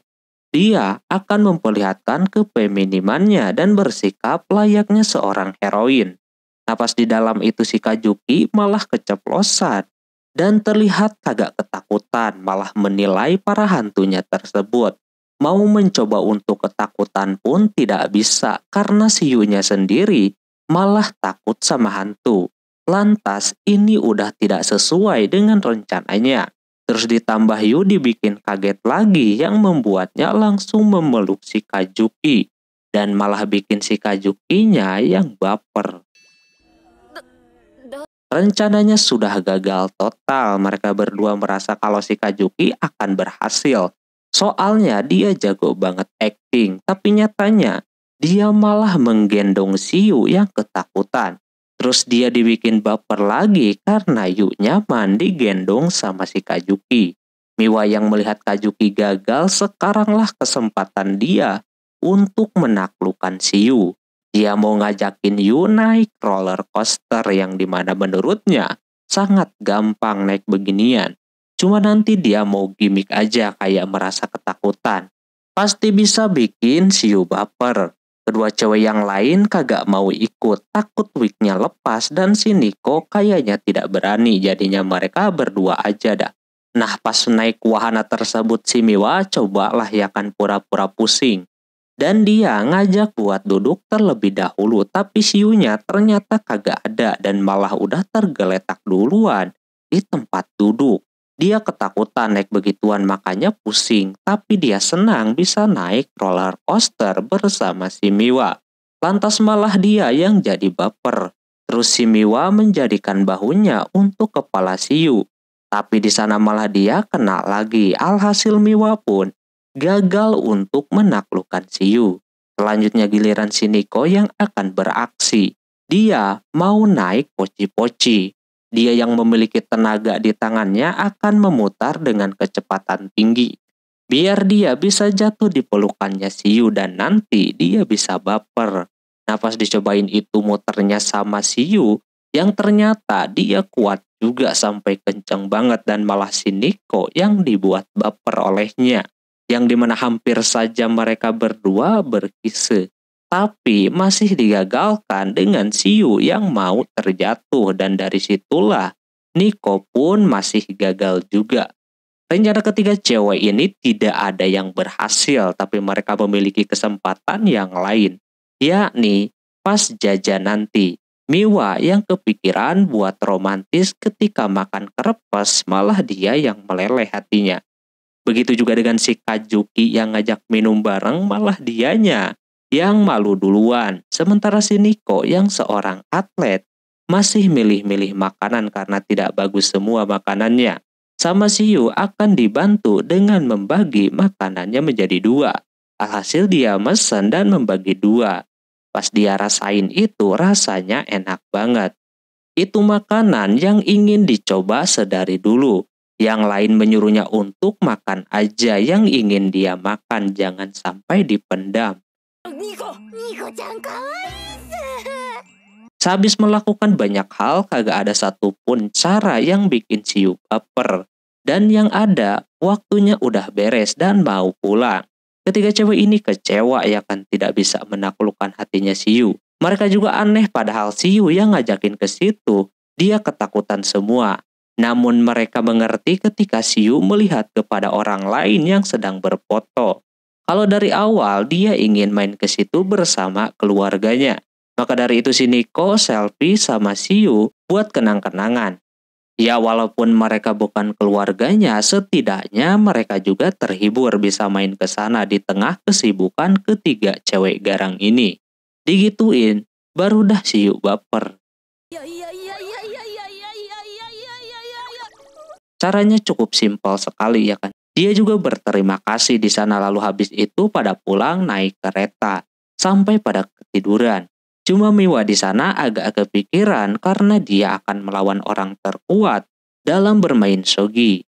dia akan memperlihatkan kepeminimannya dan bersikap layaknya seorang heroin. Napas di dalam itu si Kajuki malah keceplosan dan terlihat kagak ketakutan, malah menilai para hantunya tersebut. Mau mencoba untuk ketakutan pun tidak bisa karena si Yu-nya sendiri malah takut sama hantu. Lantas ini udah tidak sesuai dengan rencananya. Terus ditambah Yu dibikin kaget lagi yang membuatnya langsung memeluk si Kajuki. Dan malah bikin si Kajukinya yang baper. Rencananya sudah gagal total. Mereka berdua merasa kalau si Kajuki akan berhasil. Soalnya dia jago banget acting. Tapi nyatanya dia malah menggendong si Yu yang ketakutan. Terus dia dibikin baper lagi karena Yu nyaman digendong sama si Kajuki. Miwa yang melihat Kajuki gagal, sekaranglah kesempatan dia untuk menaklukkan si Yu. Dia mau ngajakin Yu naik roller coaster yang dimana menurutnya sangat gampang naik beginian. Cuma nanti dia mau gimmick aja kayak merasa ketakutan. Pasti bisa bikin si Yu baper. Kedua cewek yang lain kagak mau ikut, takut wignya lepas dan si Nico kayaknya tidak berani, jadinya mereka berdua aja dah. Nah pas naik wahana tersebut si Miwa cobalah ya kan pura-pura pusing. Dan dia ngajak buat duduk terlebih dahulu, tapi si Yu-nya ternyata kagak ada dan malah udah tergeletak duluan di tempat duduk. Dia ketakutan naik begituan makanya pusing, tapi dia senang bisa naik roller coaster bersama si Miwa. Lantas malah dia yang jadi baper. Terus si Miwa menjadikan bahunya untuk kepala si Yu. Tapi di sana malah dia kena lagi. Alhasil Miwa pun gagal untuk menaklukkan si Yu. Selanjutnya giliran si Nico yang akan beraksi. Dia mau naik poci-poci. Dia yang memiliki tenaga di tangannya akan memutar dengan kecepatan tinggi. Biar dia bisa jatuh di pelukannya si Yu dan nanti dia bisa baper. Nah pas dicobain itu muternya sama si Yu, yang ternyata dia kuat juga sampai kenceng banget dan malah si Nico yang dibuat baper olehnya. Yang dimana hampir saja mereka berdua berkisah. Tapi masih digagalkan dengan si Yu yang mau terjatuh dan dari situlah Nico pun masih gagal juga. Rencana ketiga cewek ini tidak ada yang berhasil tapi mereka memiliki kesempatan yang lain. Yakni pas jajan nanti. Miwa yang kepikiran buat romantis ketika makan kerepes malah dia yang meleleh hatinya. Begitu juga dengan si Kajuki yang ngajak minum bareng malah dianya yang malu duluan. Sementara si Nico yang seorang atlet masih milih-milih makanan karena tidak bagus semua makanannya. Sama si Yu akan dibantu dengan membagi makanannya menjadi dua. Alhasil dia mesen dan membagi dua. Pas dia rasain itu rasanya enak banget. Itu makanan yang ingin dicoba sedari dulu. Yang lain menyuruhnya untuk makan aja yang ingin dia makan, jangan sampai dipendam. Sehabis melakukan banyak hal, kagak ada satupun cara yang bikin si Yu baper. Dan yang ada, waktunya udah beres dan mau pulang. Ketiga cewek ini kecewa ya kan tidak bisa menaklukkan hatinya si Yu. Mereka juga aneh padahal si Yu yang ngajakin ke situ, dia ketakutan semua. Namun mereka mengerti ketika si Yu melihat kepada orang lain yang sedang berfoto. Kalau dari awal dia ingin main ke situ bersama keluarganya. Maka dari itu si Nico selfie sama si Yu buat kenang-kenangan. Ya walaupun mereka bukan keluarganya, setidaknya mereka juga terhibur bisa main ke sana di tengah kesibukan ketiga cewek garang ini. Digituin, baru dah si Yu baper. Caranya cukup simpel sekali ya kan. Dia juga berterima kasih di sana lalu habis itu pada pulang naik kereta sampai pada ketiduran. Cuma Miwa di sana agak kepikiran karena dia akan melawan orang terkuat dalam bermain shogi.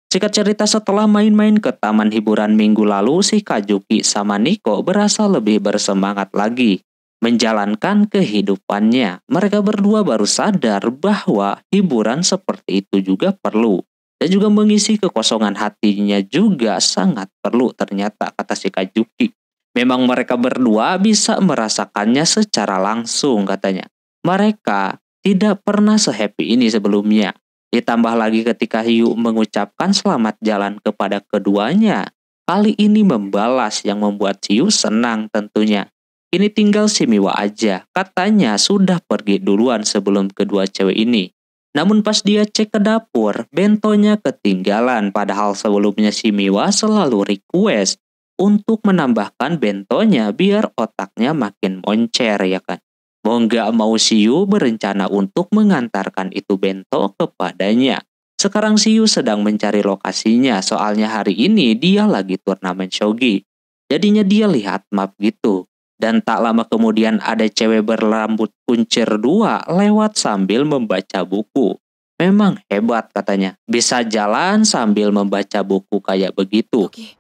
Singkat cerita setelah main-main ke taman hiburan minggu lalu, si Kajuki sama Nico berasa lebih bersemangat lagi. menjalankan kehidupannya. Mereka berdua baru sadar bahwa hiburan seperti itu juga perlu. Dan juga mengisi kekosongan hatinya juga sangat perlu ternyata, kata si Kajuki. Memang mereka berdua bisa merasakannya secara langsung katanya. Mereka tidak pernah se-happy ini sebelumnya. Ditambah lagi ketika Hiyu mengucapkan selamat jalan kepada keduanya. Kali ini membalas yang membuat Hiyu senang tentunya. Ini tinggal si Miwa aja. Katanya sudah pergi duluan sebelum kedua cewek ini. Namun pas dia cek ke dapur, bentonya ketinggalan. Padahal sebelumnya si Miwa selalu request untuk menambahkan bentonya biar otaknya makin moncer ya kan. Mau nggak mau Siyu berencana untuk mengantarkan itu bento kepadanya. Sekarang Siyu sedang mencari lokasinya soalnya hari ini dia lagi turnamen shogi. Jadinya dia lihat map gitu. Dan tak lama kemudian ada cewek berrambut kuncir 2 lewat sambil membaca buku. Memang hebat katanya, bisa jalan sambil membaca buku kayak begitu. Okay.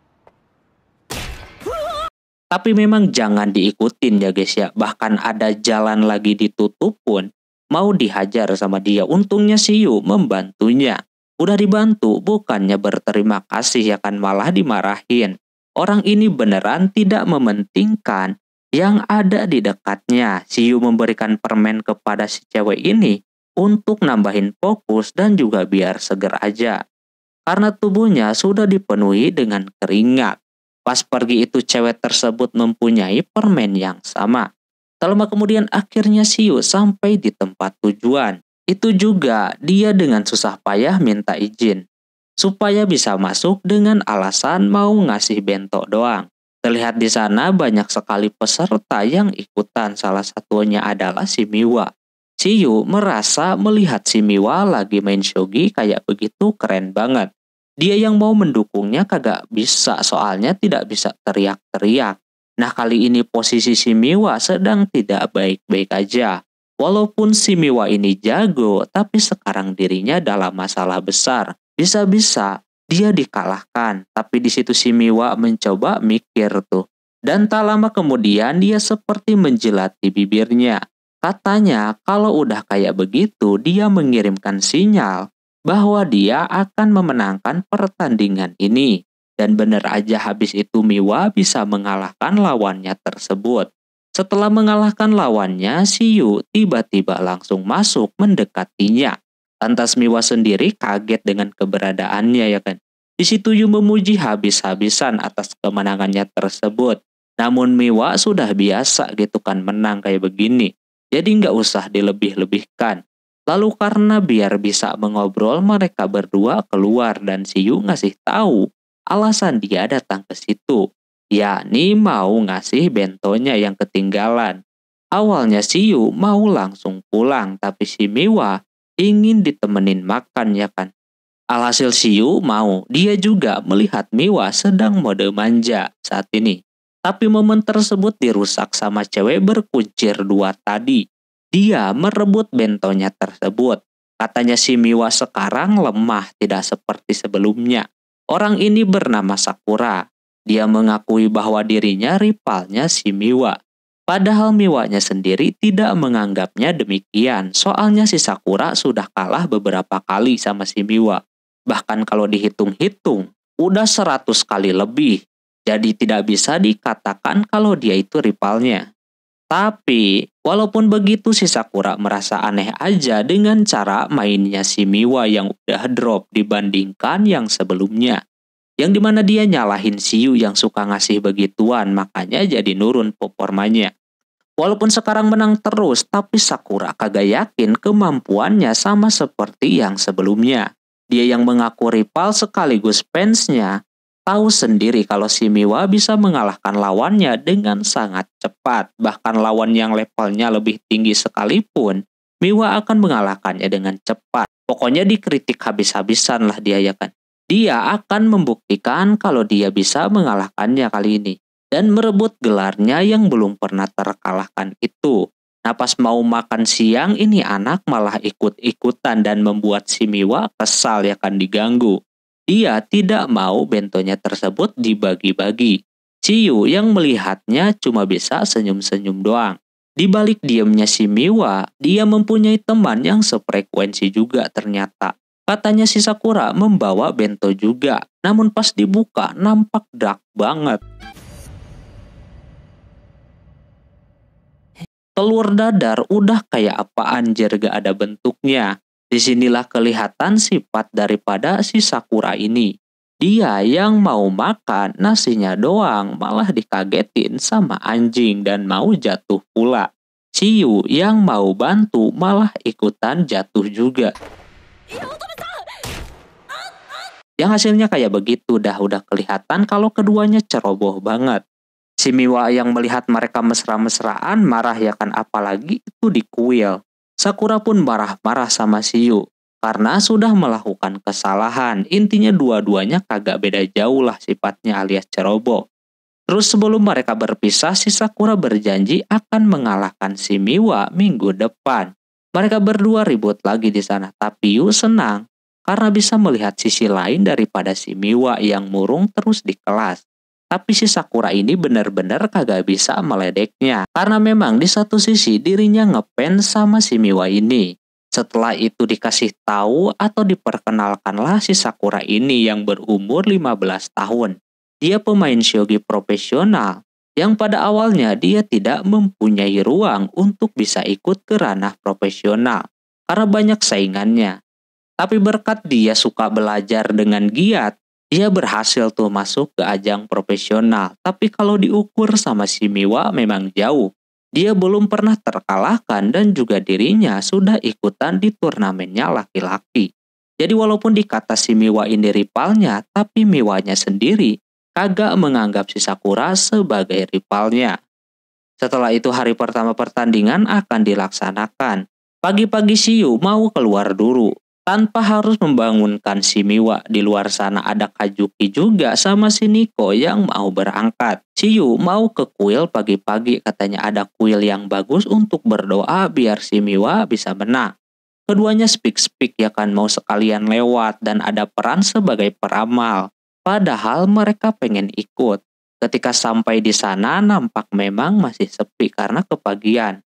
Tapi memang jangan diikutin ya guys ya. Bahkan ada jalan lagi ditutup pun mau dihajar sama dia. Untungnya Siyu membantunya. Udah dibantu bukannya berterima kasih ya kan, malah dimarahin. Orang ini beneran tidak mementingkan yang ada di dekatnya. Siyu memberikan permen kepada si cewek ini untuk nambahin fokus dan juga biar seger aja. Karena tubuhnya sudah dipenuhi dengan keringat. Pas pergi itu cewek tersebut mempunyai permen yang sama. Tak lama kemudian akhirnya Siyu sampai di tempat tujuan. Itu juga dia dengan susah payah minta izin. Supaya bisa masuk dengan alasan mau ngasih bento doang. Terlihat di sana banyak sekali peserta yang ikutan, salah satunya adalah si Miwa. Siyu merasa melihat si Miwa lagi main shogi kayak begitu keren banget. Dia yang mau mendukungnya kagak bisa soalnya tidak bisa teriak-teriak. Nah kali ini posisi si Miwa sedang tidak baik-baik aja. Walaupun si Miwa ini jago, tapi sekarang dirinya dalam masalah besar. Bisa-bisa dia dikalahkan, tapi di situ si Miwa mencoba mikir tuh. Dan tak lama kemudian dia seperti menjilati bibirnya. Katanya kalau udah kayak begitu dia mengirimkan sinyal bahwa dia akan memenangkan pertandingan ini. Dan benar aja habis itu Miwa bisa mengalahkan lawannya tersebut. Setelah mengalahkan lawannya, Siyu tiba-tiba langsung masuk mendekatinya. Lantas Miwa sendiri kaget dengan keberadaannya ya kan. Di situ Yu memuji habis-habisan atas kemenangannya tersebut. Namun Miwa sudah biasa gitu kan menang kayak begini. Jadi nggak usah dilebih-lebihkan. Lalu karena biar bisa mengobrol mereka berdua keluar dan si Yu ngasih tahu alasan dia datang ke situ. Yakni mau ngasih bentonya yang ketinggalan. Awalnya si Yu mau langsung pulang tapi si Miwa ingin ditemenin makan ya kan. Alhasil Siyu mau, dia juga melihat Miwa sedang mode manja saat ini. Tapi momen tersebut dirusak sama cewek berkuncir 2 tadi. Dia merebut bentonya tersebut. Katanya si Miwa sekarang lemah tidak seperti sebelumnya. Orang ini bernama Sakura. Dia mengakui bahwa dirinya rivalnya si Miwa. Padahal Miwanya sendiri tidak menganggapnya demikian. Soalnya si Sakura sudah kalah beberapa kali sama si Miwa. Bahkan kalau dihitung-hitung, udah 100 kali lebih. Jadi tidak bisa dikatakan kalau dia itu rivalnya. Tapi, walaupun begitu si Sakura merasa aneh aja dengan cara mainnya si Miwa yang udah drop dibandingkan yang sebelumnya. Yang dimana dia nyalahin Siyu yang suka ngasih begituan, makanya jadi nurun performanya. Walaupun sekarang menang terus, tapi Sakura kagak yakin kemampuannya sama seperti yang sebelumnya. Dia yang mengaku rival sekaligus fansnya, tahu sendiri kalau si Miwa bisa mengalahkan lawannya dengan sangat cepat. Bahkan lawan yang levelnya lebih tinggi sekalipun, Miwa akan mengalahkannya dengan cepat. Pokoknya dikritik habis-habisan lah dia ya kan. Dia akan membuktikan kalau dia bisa mengalahkannya kali ini. Dan merebut gelarnya yang belum pernah terkalahkan itu. Nah pas mau makan siang ini anak malah ikut-ikutan dan membuat si Miwa kesal ya kan diganggu. Dia tidak mau bentonya tersebut dibagi-bagi. Ciyu yang melihatnya cuma bisa senyum-senyum doang. Di balik diamnya si Miwa, dia mempunyai teman yang sefrekuensi juga ternyata. Katanya si Sakura membawa bento juga, namun pas dibuka nampak dark banget. Telur dadar udah kayak apa anjir gak ada bentuknya. Disinilah kelihatan sifat daripada si Sakura ini. Dia yang mau makan nasinya doang malah dikagetin sama anjing dan mau jatuh pula. Ciu yang mau bantu malah ikutan jatuh juga. Yang hasilnya kayak begitu dah udah kelihatan kalau keduanya ceroboh banget. Si Miwa yang melihat mereka mesra-mesraan marah ya kan apalagi itu dikuil. Sakura pun marah-marah sama Siyu karena sudah melakukan kesalahan. Intinya dua-duanya kagak beda jauh lah sifatnya alias ceroboh. Terus sebelum mereka berpisah, si Sakura berjanji akan mengalahkan si Miwa minggu depan. Mereka berdua ribut lagi di sana, tapi Yu senang karena bisa melihat sisi lain daripada si Miwa yang murung terus di kelas. Tapi si Sakura ini benar-benar kagak bisa meledeknya. Karena memang di satu sisi dirinya ngefans sama si Miwa ini. Setelah itu dikasih tahu atau diperkenalkanlah si Sakura ini yang berumur 15 tahun. Dia pemain shogi profesional yang pada awalnya dia tidak mempunyai ruang untuk bisa ikut ke ranah profesional. Karena banyak saingannya. Tapi berkat dia suka belajar dengan giat, dia berhasil tuh masuk ke ajang profesional. Tapi kalau diukur sama si Miwa memang jauh. Dia belum pernah terkalahkan dan juga dirinya sudah ikutan di turnamennya laki-laki. Jadi walaupun dikata si Miwa ini rivalnya, tapi Miwanya sendiri kagak menganggap si Sakura sebagai rivalnya. Setelah itu hari pertama pertandingan akan dilaksanakan. Pagi-pagi Siyu mau keluar dulu. Tanpa harus membangunkan si Miwa, di luar sana ada Kajuki juga sama si Niko yang mau berangkat. Siyu mau ke kuil pagi-pagi, katanya ada kuil yang bagus untuk berdoa biar si Miwa bisa menang. Keduanya speak-speak ya kan mau sekalian lewat dan ada peran sebagai peramal. Padahal mereka pengen ikut. Ketika sampai di sana nampak memang masih sepi karena kepagian.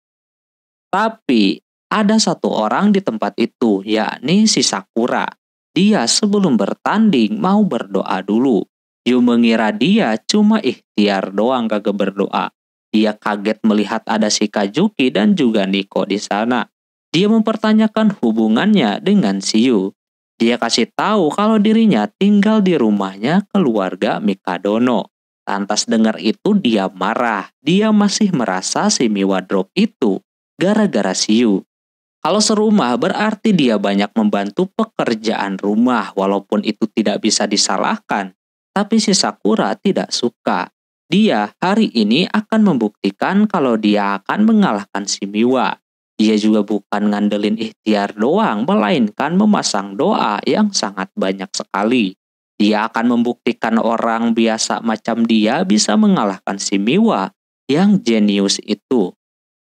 Tapi ada satu orang di tempat itu, yakni si Sakura. Dia sebelum bertanding mau berdoa dulu. Yu mengira dia cuma ikhtiar doang kagak berdoa. Dia kaget melihat ada si Kajuki dan juga Niko di sana. Dia mempertanyakan hubungannya dengan si Yu. Dia kasih tahu kalau dirinya tinggal di rumahnya keluarga Mikadono. Lantas dengar itu dia marah. Dia masih merasa si Miwa drop itu gara-gara si Yu. Kalau serumah berarti dia banyak membantu pekerjaan rumah walaupun itu tidak bisa disalahkan. Tapi si Sakura tidak suka. Dia hari ini akan membuktikan kalau dia akan mengalahkan si Miwa. Dia juga bukan ngandelin ikhtiar doang, melainkan memasang doa yang sangat banyak sekali. Dia akan membuktikan orang biasa macam dia bisa mengalahkan si Miwa yang jenius itu.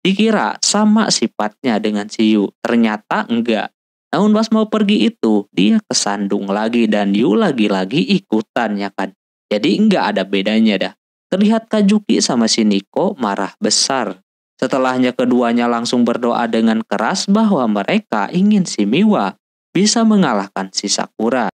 Dikira sama sifatnya dengan si Yu, ternyata enggak. Namun pas mau pergi itu, dia kesandung lagi dan Yu lagi-lagi ikutan ya kan. Jadi enggak ada bedanya dah. Terlihat Kajuki sama si Niko marah besar. Setelahnya keduanya langsung berdoa dengan keras bahwa mereka ingin si Miwa bisa mengalahkan si Sakura.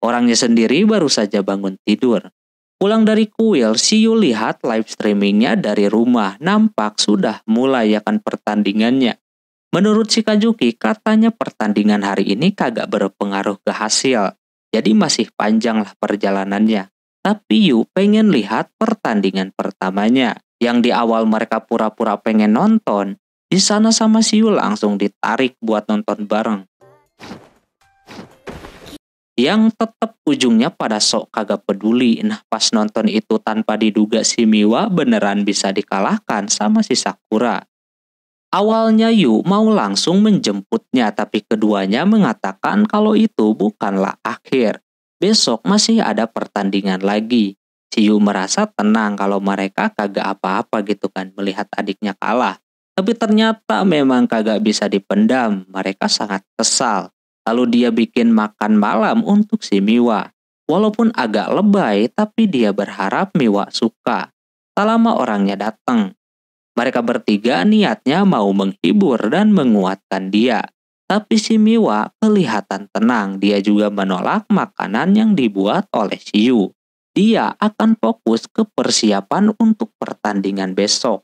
Orangnya sendiri baru saja bangun tidur. Pulang dari kuil, Siyu lihat live streamingnya dari rumah. Nampak sudah mulai akan pertandingannya. Menurut si Kajuki, katanya pertandingan hari ini kagak berpengaruh ke hasil. Jadi masih panjang lah perjalanannya. Tapi Yu pengen lihat pertandingan pertamanya. Yang di awal mereka pura-pura pengen nonton. Di sana sama Siyu langsung ditarik buat nonton bareng. Yang tetap ujungnya pada sok kagak peduli. Nah pas nonton itu tanpa diduga si Miwa beneran bisa dikalahkan sama si Sakura. Awalnya Yu mau langsung menjemputnya tapi keduanya mengatakan kalau itu bukanlah akhir. Besok masih ada pertandingan lagi. Si Yu merasa tenang kalau mereka kagak apa-apa gitu kan melihat adiknya kalah. Tapi ternyata memang kagak bisa dipendam. Mereka sangat kesal. Lalu dia bikin makan malam untuk si Miwa. Walaupun agak lebay, tapi dia berharap Miwa suka. Tak lama orangnya datang. Mereka bertiga niatnya mau menghibur dan menguatkan dia. Tapi si Miwa kelihatan tenang, dia juga menolak makanan yang dibuat oleh Shiyu. Dia akan fokus ke persiapan untuk pertandingan besok.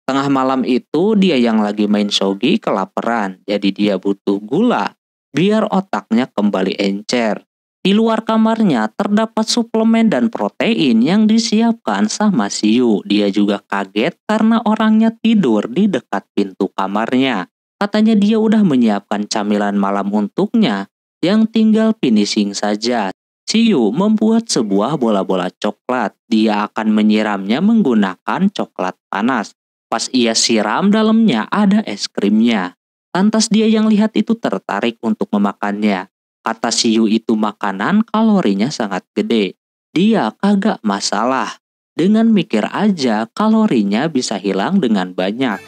Tengah malam itu dia yang lagi main shogi kelaparan, jadi dia butuh gula biar otaknya kembali encer. Di luar kamarnya terdapat suplemen dan protein yang disiapkan sama Shiyu. Dia juga kaget karena orangnya tidur di dekat pintu kamarnya. Katanya dia udah menyiapkan camilan malam untuknya, yang tinggal finishing saja. Shiyu membuat sebuah bola-bola coklat. Dia akan menyiramnya menggunakan coklat panas. Pas ia siram, dalamnya ada es krimnya. Lantas dia yang lihat itu tertarik untuk memakannya. Kata Shiyu itu makanan kalorinya sangat gede. Dia kagak masalah. Dengan mikir aja kalorinya bisa hilang dengan banyak.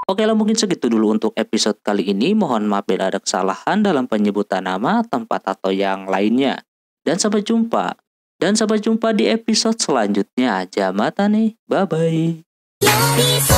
Oke lah, mungkin segitu dulu untuk episode kali ini. Mohon maaf bila ada kesalahan dalam penyebutan nama, tempat atau yang lainnya. Dan sampai jumpa. Dan sampai jumpa di episode selanjutnya. Jamata nih. Bye-bye.